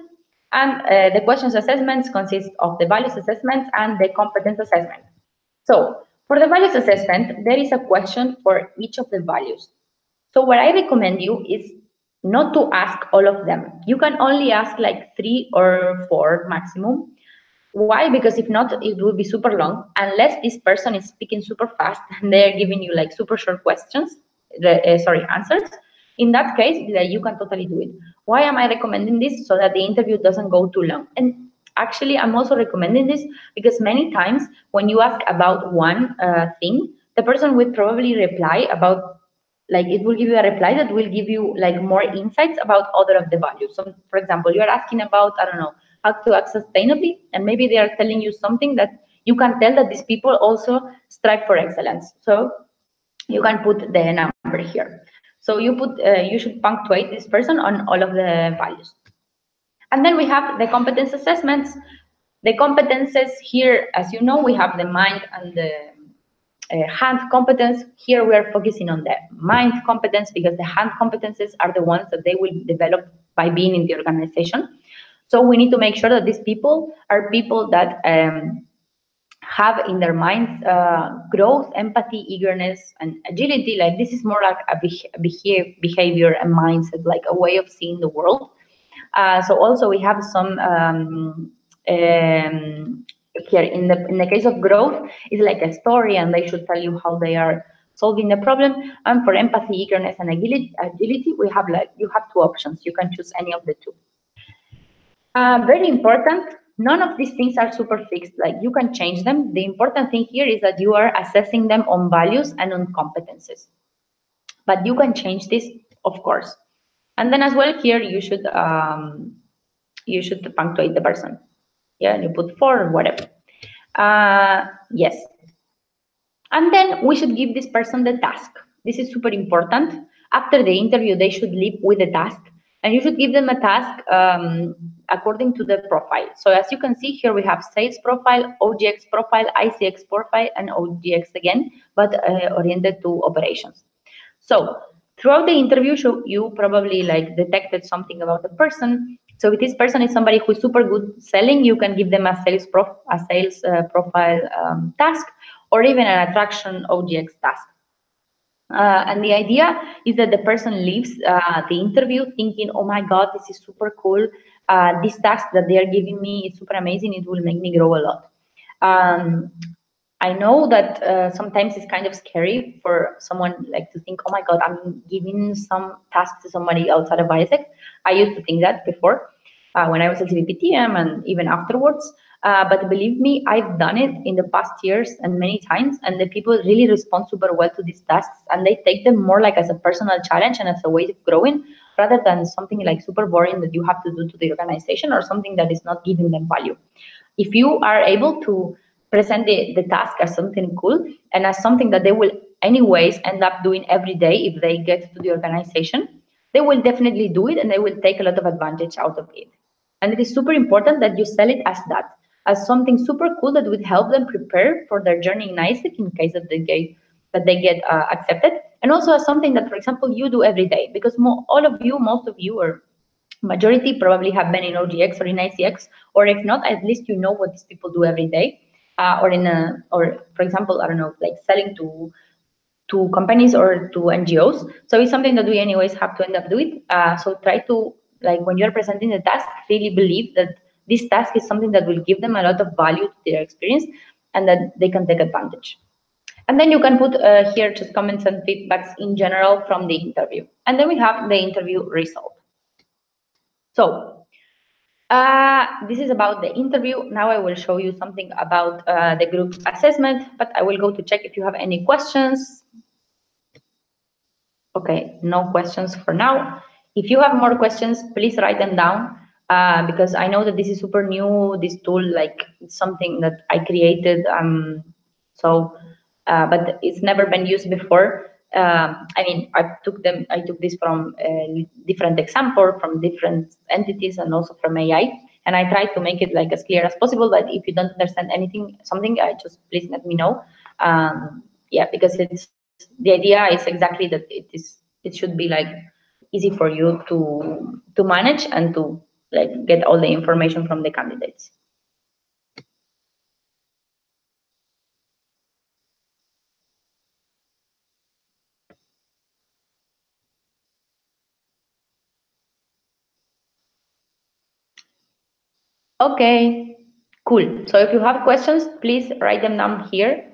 And the questions assessments consist of the values assessment and the competence assessment. So for the values assessment, there is a question for each of the values. So what I recommend you is not to ask all of them. You can only ask like 3 or 4 maximum. Why? Because if not, it will be super long, unless this person is speaking super fast and they're giving you like super short questions, answers. In that case, you can totally do it. Why am I recommending this? So that the interview doesn't go too long. And actually, I'm also recommending this because many times when you ask about one thing, the person will probably reply about, like, it will give you a reply that will give you like more insights about other of the values. So for example, you're asking about, I don't know, how to act sustainably, and maybe they are telling you something that you can tell that these people also strive for excellence. So you can put the number here. So you should punctuate this person on all of the values. And then we have the competence assessments. The competences here, as you know, we have the mind and the hand competence. Here we are focusing on the mind competence because the hand competences are the ones that they will develop by being in the organization. So we need to make sure that these people are people that have in their minds growth, empathy, eagerness, and agility. Like this is more like a behavior and mindset, like a way of seeing the world. So also we have some here in the case of growth, it's like a story, and they should tell you how they are solving the problem. And for empathy, eagerness, and agility, we have like you have two options. You can choose any of the two. Very important. None of these things are super fixed. Like you can change them. The important thing here is that you are assessing them on values and on competences. But you can change this, of course. And then as well here you should punctuate the person. Yeah, and you put 4 or whatever. Yes. And then we should give this person the task. This is super important. After the interview, they should leave with the task. And you should give them a task according to the profile. So as you can see here, we have sales profile, OGX profile, ICX profile, and OGX again, but oriented to operations. So throughout the interview, you probably like detected something about the person. So if this person is somebody who is super good selling, you can give them a sales profile task, or even an attraction OGX task. And the idea is that the person leaves the interview thinking, oh my God, this is super cool. This task that they are giving me is super amazing. It will make me grow a lot. I know that sometimes it's kind of scary for someone like to think, oh my God, I'm giving some task to somebody outside of biotech. I used to think that before when I was at CVPTM and even afterwards. But believe me, I've done it in the past years and many times, and the people really respond super well to these tasks, and they take them more like as a personal challenge and as a way of growing, rather than something like super boring that you have to do to the organization or something that is not giving them value. If you are able to present the task as something cool and as something that they will anyways end up doing every day if they get to the organization, they will definitely do it and they will take a lot of advantage out of it. And it is super important that you sell it as that, as something super cool that would help them prepare for their journey in ISEC in case that they get accepted, and also as something that, for example, you do every day, because most of you, or majority probably have been in OGX or in ICX, or if not, at least you know what these people do every day, or for example, I don't know, like selling to companies or to NGOs. So it's something that we anyways have to end up doing. So try to, like when you're presenting the task, really believe that this task is something that will give them a lot of value to their experience and that they can take advantage. And then you can put here just comments and feedbacks in general from the interview. And then we have the interview result. So this is about the interview. Now I will show you something about the group assessment, but I will go to check if you have any questions. Okay, no questions for now. If you have more questions, please write them down because I know that this is super new, this tool, like it's something that I created. But it's never been used before. I mean, I took this from a different example, from different entities, and also from AI. And I tried to make it like as clear as possible. But if you don't understand something, just please let me know. Yeah, because the idea is exactly that it should be like easy for you to manage and to like get all the information from the candidates. Okay, cool. So if you have questions, please write them down here.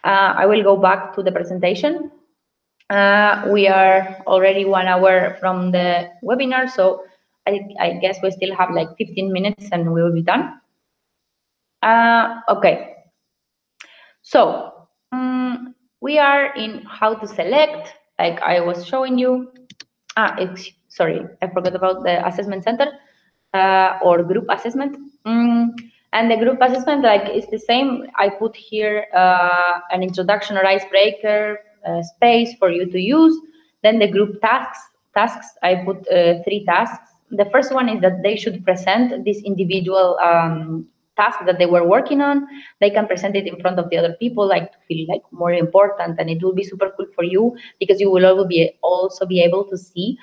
I will go back to the presentation. We are already 1 hour from the webinar, so I guess we still have like 15 minutes and we will be done. Okay. So we are in how to select, like I was showing you. Sorry, I forgot about the assessment center or group assessment. And the group assessment, like, is the same. I put here an introduction or icebreaker space for you to use. Then the group tasks, I put 3 tasks. The first one is that they should present this individual task that they were working on. They can present it in front of the other people, like to feel like more important, and it will be super cool for you because you will also be able to see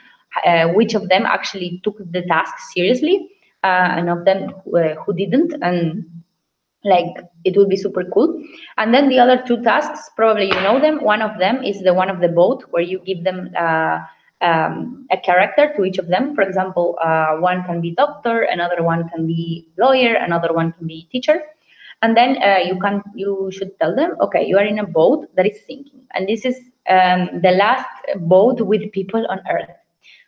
which of them actually took the task seriously and of them who didn't. Like it would be super cool. And then the other two tasks, probably you know them. One of them is the one of the both, where you give them a character to each of them. For example, one can be doctor, another one can be lawyer, another one can be teacher. And then you should tell them, okay, you are in a boat that is sinking, and this is the last boat with people on Earth.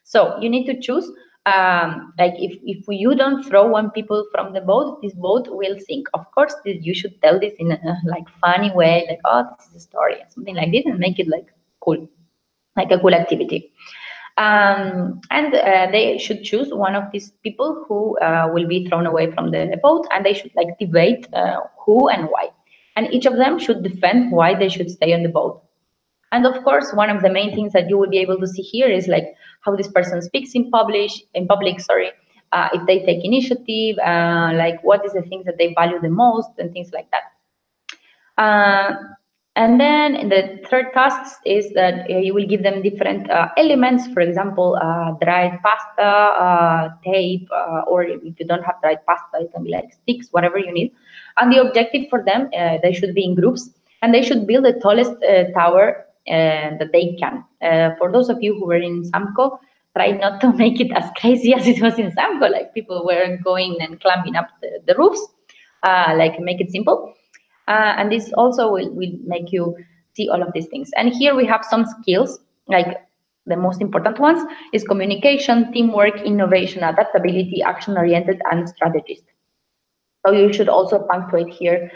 So you need to choose. Like if you don't throw one people from the boat, this boat will sink. Of course, you should tell this in a like funny way, like, oh, this is a story, something like this, and make it like cool, like a cool activity. And they should choose one of these people who will be thrown away from the boat, and they should like debate who and why. And each of them should defend why they should stay on the boat. And of course, one of the main things that you will be able to see here is like how this person speaks in public, sorry, if they take initiative, like what is the things that they value the most and things like that. And then in the third tasks is that you will give them different elements, for example, dried pasta, tape, or if you don't have dried pasta, it can be like sticks, whatever you need. And the objective for them, they should be in groups, and they should build the tallest tower that they can. For those of you who were in Samco, try not to make it as crazy as it was in Samco, like people were going and climbing up the roofs, like make it simple. And this also will make you see all of these things. And here we have some skills, like the most important ones is communication, teamwork, innovation, adaptability, action-oriented, and strategist. So you should also punctuate here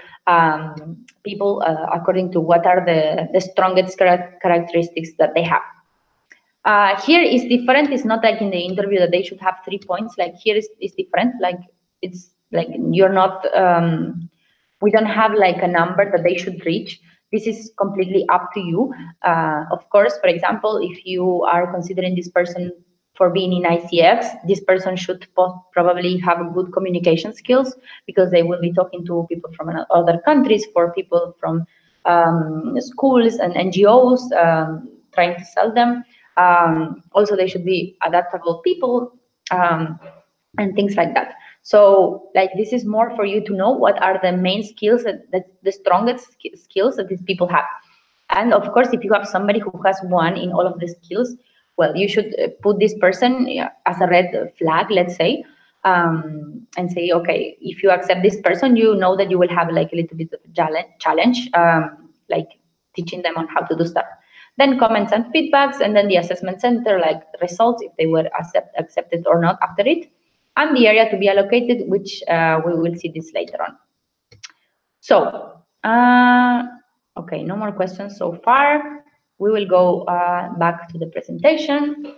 people according to what are the strongest characteristics that they have. Here is different. It's not like in the interview that they should have 3 points. Like here is different. Like it's like you're not, we don't have like a number that they should reach. This is completely up to you. Of course, for example, if you are considering this person for being in ICX, this person should probably have good communication skills, because they will be talking to people from other countries, for people from schools and NGOs, trying to sell them. Also, they should be adaptable people, and things like that. So, like, this is more for you to know what are the main skills that the strongest skills that these people have. And of course, if you have somebody who has one in all of the skills, well, you should put this person as a red flag, let's say, and say, okay, if you accept this person, you know that you will have like a little bit of a challenge, like teaching them on how to do stuff. Then comments and feedbacks, and then the assessment center, like results, if they were accepted or not after it, and the area to be allocated, which we will see this later on. So, okay, no more questions so far. We will go back to the presentation.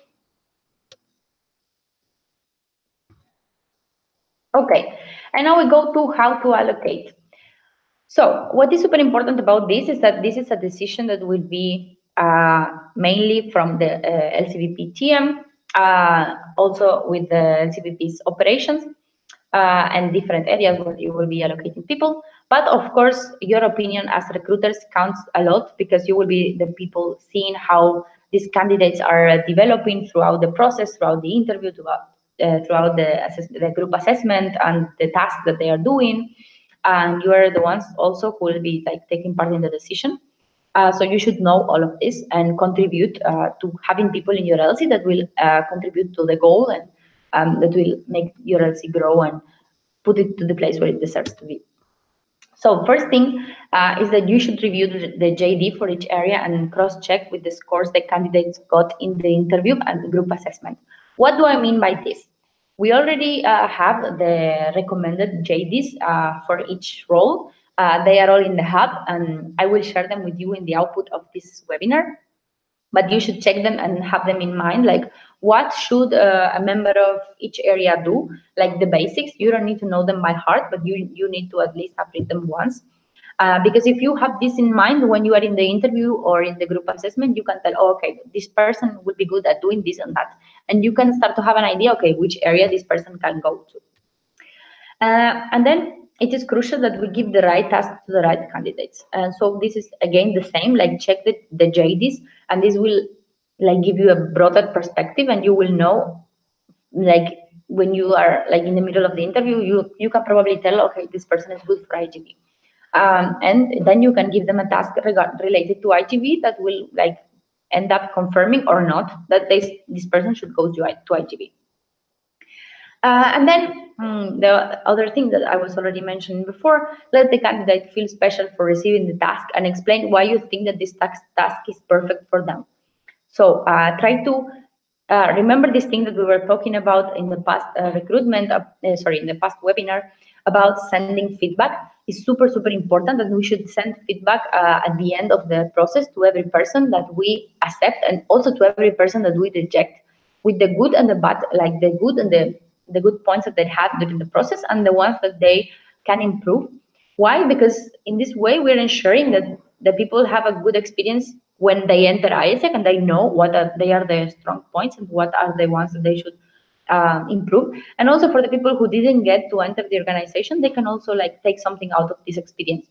Okay, and now we go to how to allocate. So what is super important about this is that this is a decision that will be mainly from the LCBP team, also with the LCBP's operations, and different areas where you will be allocating people. But of course, your opinion as recruiters counts a lot, because you will be the people seeing how these candidates are developing throughout the process, throughout the interview, throughout the group assessment and the tasks that they are doing. And you are the ones also who will be like taking part in the decision. So you should know all of this and contribute to having people in your LC that will contribute to the goal, and that will make your LC grow and put it to the place where it deserves to be. So first thing is that you should review the JD for each area and cross-check with the scores the candidates got in the interview and the group assessment. What do I mean by this? We already have the recommended JDs for each role. They are all in the hub, and I will share them with you in the output of this webinar. But you should check them and have them in mind, like what should a member of each area do, like the basics. You don't need to know them by heart, but you need to at least have read them once. Because if you have this in mind when you are in the interview or in the group assessment, you can tell, oh, okay, this person would be good at doing this and that. And you can start to have an idea, okay, which area this person can go to. And then it is crucial that we give the right task to the right candidates. And so this is again the same, like check the JDs, and this will like give you a broader perspective, and you will know like when you are like in the middle of the interview, you can probably tell, okay, this person is good for IGV. And then you can give them a task related to IGV that will like end up confirming or not that this person should go to IGV. And then the other thing that I was already mentioning before, let the candidate feel special for receiving the task and explain why you think that this task is perfect for them. So try to remember this thing that we were talking about in the past in the past webinar about sending feedback. Is super, super important that we should send feedback at the end of the process to every person that we accept and also to every person that we reject, with the good and the bad, like the good and the good points that they had during the process and the ones that they can improve. Why? Because in this way, we're ensuring that the people have a good experience when they enter IESEC and they know what they are the strong points and what are the ones that they should improve. And also for the people who didn't get to enter the organization, they can also like take something out of this experience.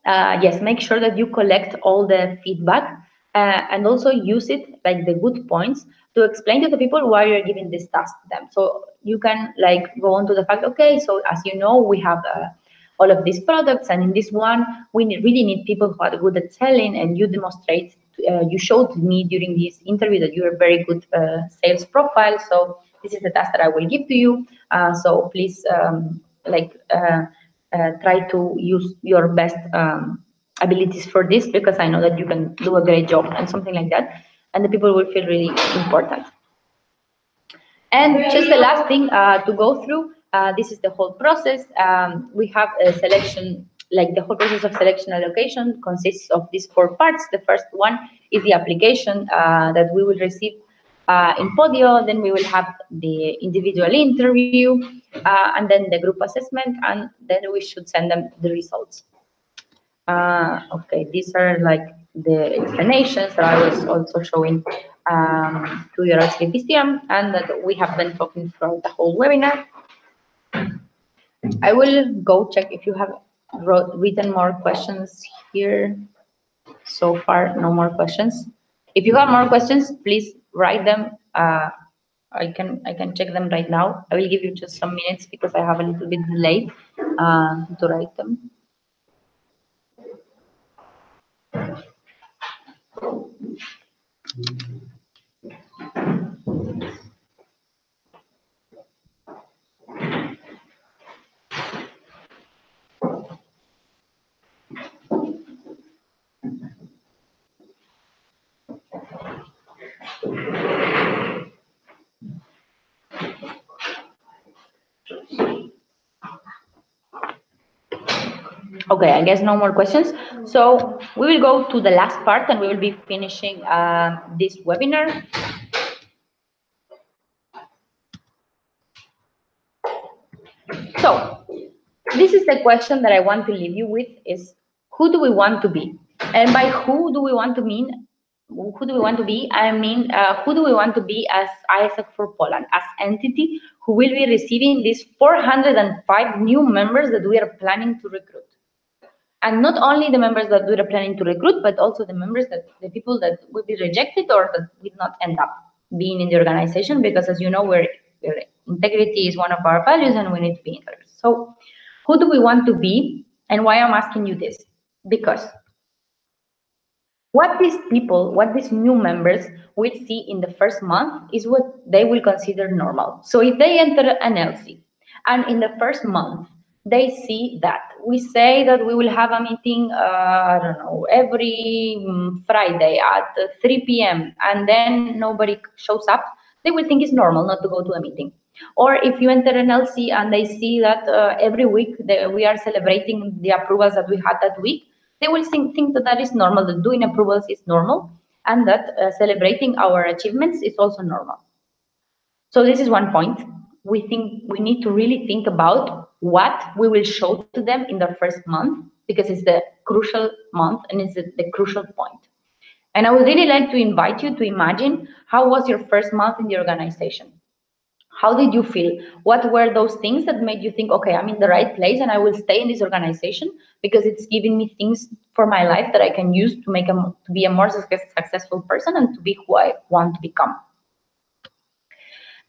Yes, make sure that you collect all the feedback and also use it, like the good points, to explain to the people why you're giving this task to them. So you can like go on to the fact, okay, so as you know, we have all of these products, and in this one, we really need people who are good at selling, and you demonstrate, you showed me during this interview that you are very good sales profile. So this is the task that I will give to you. So please, try to use your best abilities for this, because I know that you can do a great job, and something like that, and the people will feel really important. And just the last thing to go through, this is the whole process. We have a selection, like the whole process of selection allocation consists of these 4 parts. The first one is the application that we will receive in Podio. Then we will have the individual interview, and then the group assessment, and then we should send them the results. Okay, these are like the explanations that I was also showing to your HPPCM, and that we have been talking throughout the whole webinar. I will go check if you have written more questions here. So far, no more questions. If you have more questions, please write them. I can check them right now. I will give you just some minutes because I have a little bit delay to write them. Okay, I guess no more questions. So we will go to the last part and we will be finishing this webinar. So this is the question that I want to leave you with, is who do we want to be? And by who do we want to mean, who do we want to be? I mean, who do we want to be as IESEC for Poland, as entity who will be receiving these 405 new members that we are planning to recruit? And not only the members that we are planning to recruit, but also the members the people that will be rejected or that will not end up being in the organization, because as you know, integrity is one of our values and we need to be integrated. So who do we want to be, and why I'm asking you this? Because what these new members will see in the first month is what they will consider normal. So if they enter an LC and in the first month they see that we say that we will have a meeting, I don't know, every Friday at 3 p.m. and then nobody shows up, they will think it's normal not to go to a meeting. Or if you enter an LC and they see that every week we are celebrating the approvals that we had that week, they will think that is normal, that doing approvals is normal, and that celebrating our achievements is also normal. So this is one point. We think we need to really think about what we will show to them in the first month, because it's the crucial month and it's the crucial point. And I would really like to invite you to imagine, how was your first month in the organization? How did you feel? What were those things that made you think, okay, I'm in the right place and I will stay in this organization because it's giving me things for my life that I can use to be a more successful person and to be who I want to become?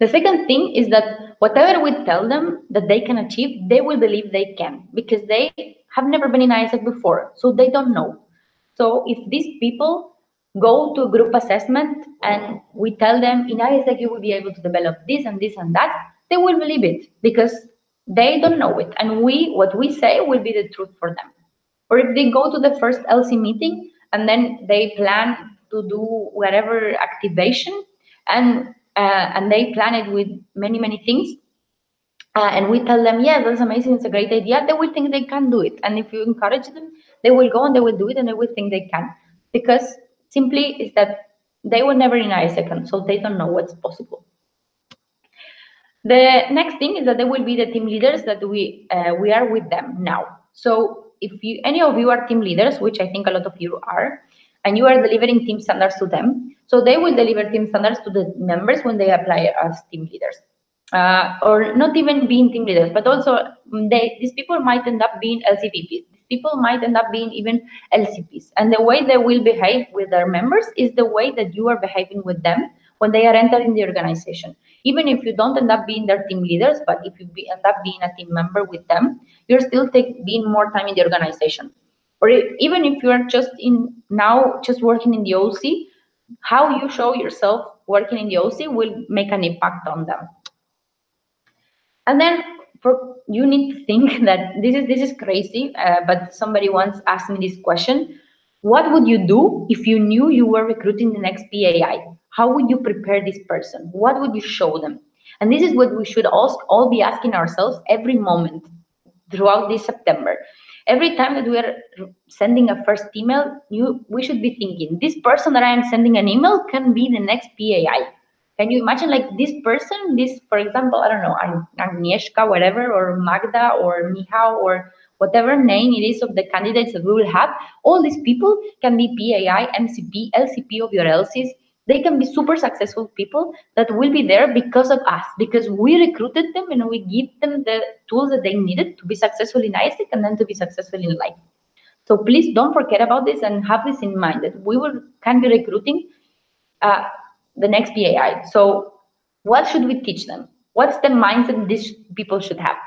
The second thing is that whatever we tell them that they can achieve, they will believe they can because they have never been in ISEC before, so they don't know. So if these people go to a group assessment and we tell them in ISEC you will be able to develop this and this and that, they will believe it because they don't know it. And what we say will be the truth for them. Or if they go to the first LC meeting and then they plan to do whatever activation and they plan it with many things, and we tell them, yeah, that's amazing, it's a great idea, they will think they can do it. And if you encourage them, they will go and they will do it and they will think they can. Because simply is that they were never in ISEC, so they don't know what's possible. The next thing is that they will be the team leaders that we are with them now. So if any of you are team leaders, which I think a lot of you are, and you are delivering team standards to them, so they will deliver team standards to the members when they apply as team leaders. Or not even being team leaders, but also these people might end up being LCPPs. These people might end up being even LCPs. And the way they will behave with their members is the way that you are behaving with them when they are entering the organization. Even if you don't end up being their team leaders, but if you end up being a team member with them, you're still being more time in the organization. Or even if you are just working in the OC, how you show yourself working in the OC will make an impact on them. And then you need to think that this is crazy, but somebody once asked me this question: what would you do if you knew you were recruiting the next PAI? How would you prepare this person? What would you show them? And this is what we should all be asking ourselves every moment throughout this September. Every time that we are sending a first email, we should be thinking, this person that I am sending an email can be the next PAI. Can you imagine, like, this person, for example, I don't know, Agnieszka, whatever, or Magda, or Michał, or whatever name it is of the candidates that we will have, all these people can be PAI, MCP, LCP of your LCs. They can be super successful people that will be there because of us, because we recruited them and we give them the tools that they needed to be successful in ISEC and then to be successful in life. So please don't forget about this and have this in mind, that can be recruiting the next PAI. So what should we teach them? What's the mindset these people should have?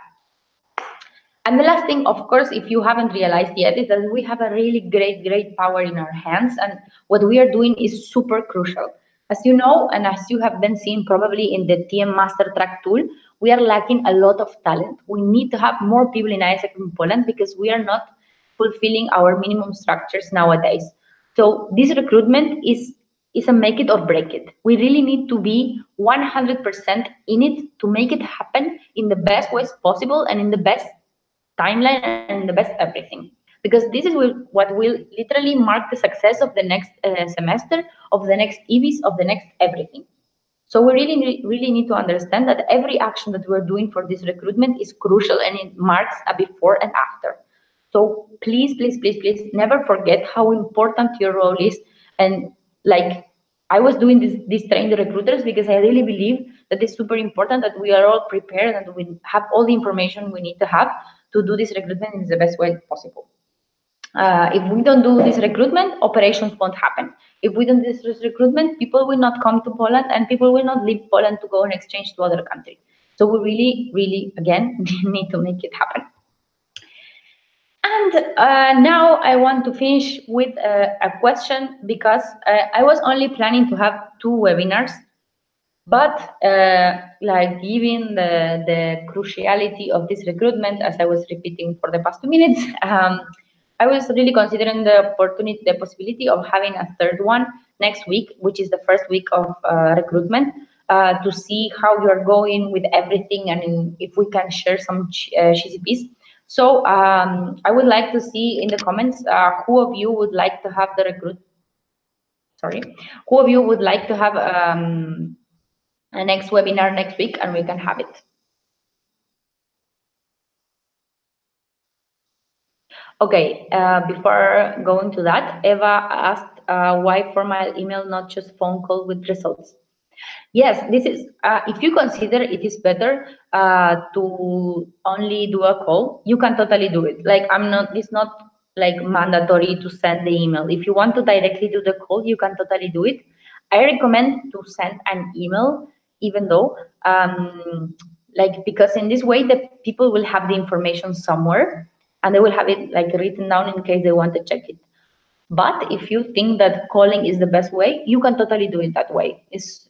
And the last thing, of course, if you haven't realized yet, is that we have a really great power in our hands, and what we are doing is super crucial. As you know, and as you have been seeing probably in the TM Master Track tool, we are lacking a lot of talent. We need to have more people in ISEC in Poland because we are not fulfilling our minimum structures nowadays. So this recruitment is a make it or break it. We really need to be 100% in it to make it happen in the best ways possible and in the best timeline and the best everything, because this is what will literally mark the success of the next semester, of the next EVs, of the next everything. So we really need to understand that every action that we're doing for this recruitment is crucial and it marks a before and after. So please never forget how important your role is. And like, I was doing this train the recruiters because I really believe that it's super important that we are all prepared and we have all the information we need to have to do this recruitment in the best way possible. If we don't do this recruitment, operations won't happen. If we don't do this recruitment, people will not come to Poland and people will not leave Poland to go and exchange to other countries. So we really, again, need to make it happen. And now I want to finish with a question, because I was only planning to have 2 webinars, but like, given the cruciality of this recruitment, as I was repeating for the past 2 minutes, I was really considering the possibility of having a 3rd one next week, which is the first week of recruitment, to see how you're going with everything and if we can share some GCPs. So I would like to see in the comments who of you would like to have who of you would like to have a next webinar next week, and we can have it. Okay, before going to that, Eva asked why formal email, not just phone call with results. Yes, this is, if you consider it is better to only do a call, you can totally do it. Like, it's not like mandatory to send the email. If you want to directly do the call, you can totally do it. I recommend to send an email even though like, because in this way the people will have the information somewhere and they will have it like written down in case they want to check it. But if you think that calling is the best way, you can totally do it that way. It's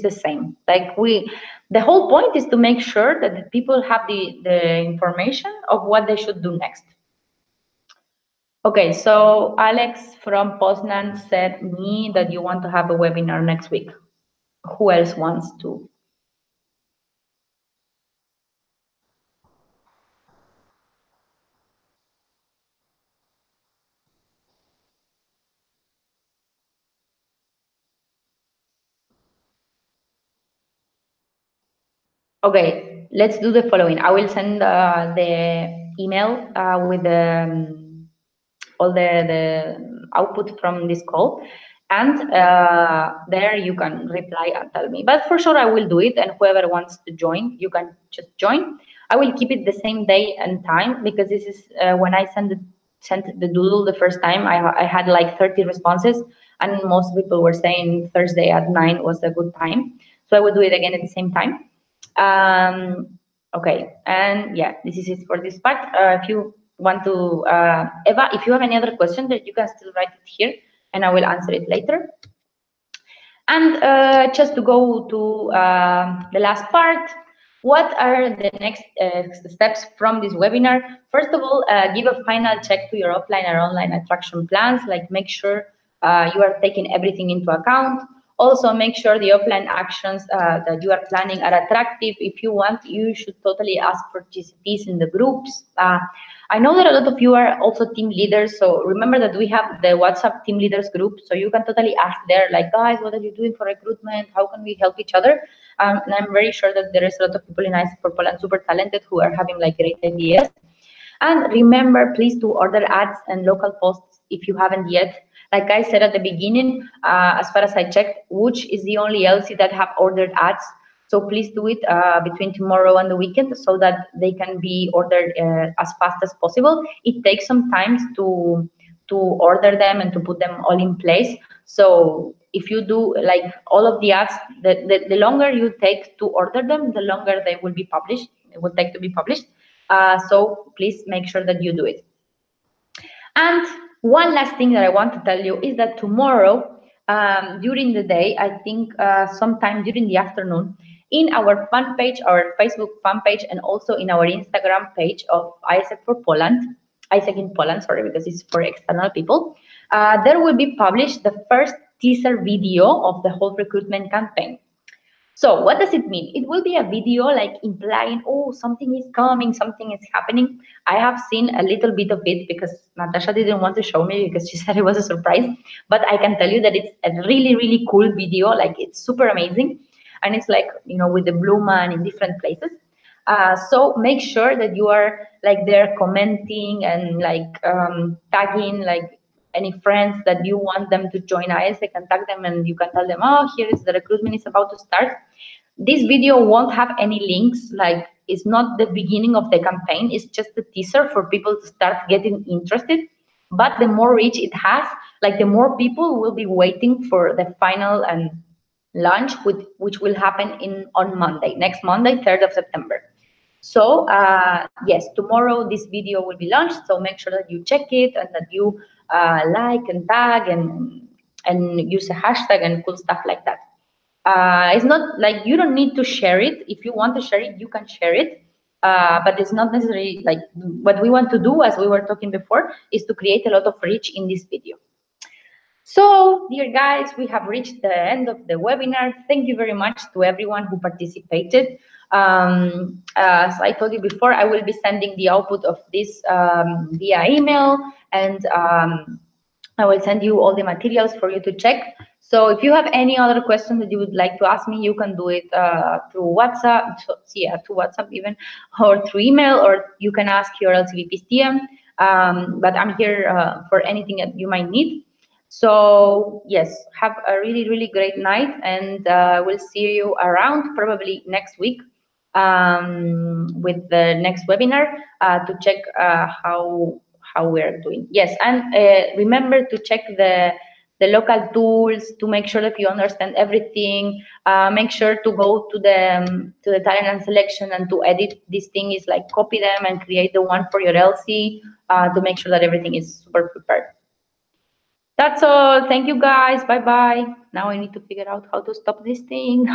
the same. Like, the whole point is to make sure that the people have the information of what they should do next. Okay, so Alex from Poznan said me that you want to have a webinar next week. Who else wants to? Okay, let's do the following. I will send the email with all the output from this call, and there you can reply and tell me. But for sure I will do it, and whoever wants to join, you can just join. I will keep it the same day and time, because this is when I sent the doodle the first time, I had like 30 responses, and most people were saying Thursday at 9 was a good time, so I will do it again at the same time. Okay, and yeah, this is it for this part. If you want to, Eva, if you have any other question, that you can still write it here, and I will answer it later. And just to go to the last part, what are the next steps from this webinar? First of all, give a final check to your offline or online attraction plans, like make sure you are taking everything into account. Also, make sure the offline actions that you are planning are attractive. If you want, you should totally ask for GCPs in the groups. I know that a lot of you are also team leaders, so remember that we have the WhatsApp team leaders group, so you can totally ask there, like, guys, what are you doing for recruitment? How can we help each other? And I'm very sure that there is a lot of people in ICE for Poland super talented who are having like great ideas. And remember, please, to order ads and local posts if you haven't yet. Like I said at the beginning, as far as I checked, Wooch is the only LC that have ordered ads. So please do it between tomorrow and the weekend so that they can be ordered as fast as possible. It takes some time to order them and to put them all in place. So if you do like all of the ads, the longer you take to order them, the longer they will be published. It will take to be published. So please make sure that you do it. And one last thing that I want to tell you is that tomorrow, during the day, I think sometime during the afternoon, in our fan page, our Facebook fan page, and also in our Instagram page of ISEC for Poland, ISEC in Poland, sorry, because it's for external people, there will be published the first teaser video of the whole recruitment campaign. So what does it mean? It will be a video like implying, oh, something is coming, something is happening. I have seen a little bit of it because Natasha didn't want to show me because she said it was a surprise. But I can tell you that it's a really, really cool video. Like, it's super amazing. And it's like, you know, with the blue man in different places. So make sure that you are like there commenting and like tagging like any friends that you want them to join ISEC, and tag them, and you can tell them, oh, here is the recruitment is about to start. This video won't have any links, like it's not the beginning of the campaign, it's just a teaser for people to start getting interested. But the more reach it has, like the more people will be waiting for the final and launch, which will happen on Monday, next Monday, 3rd of September. So yes, tomorrow this video will be launched. So make sure that you check it and that you like and tag and use a hashtag and cool stuff like that. It's not like you don't need to share it. If you want to share it, you can share it. But it's not necessarily like what we want to do, as we were talking before, is to create a lot of reach in this video. So, dear guys, we have reached the end of the webinar. Thank you very much to everyone who participated. As I told you before, I will be sending the output of this via email, and I will send you all the materials for you to check. So if you have any other questions that you would like to ask me, you can do it through WhatsApp, through WhatsApp even, or through email, or you can ask your LCVP's TM. But I'm here for anything that you might need. So yes, have a really, really great night, and we'll see you around probably next week with the next webinar to check how we're doing. Yes, and remember to check the local tools to make sure that you understand everything. Make sure to go to the talent and selection and to edit this thing is like copy them and create the one for your LC to make sure that everything is super prepared. That's all. Thank you guys. Bye bye. Now I need to figure out how to stop this thing.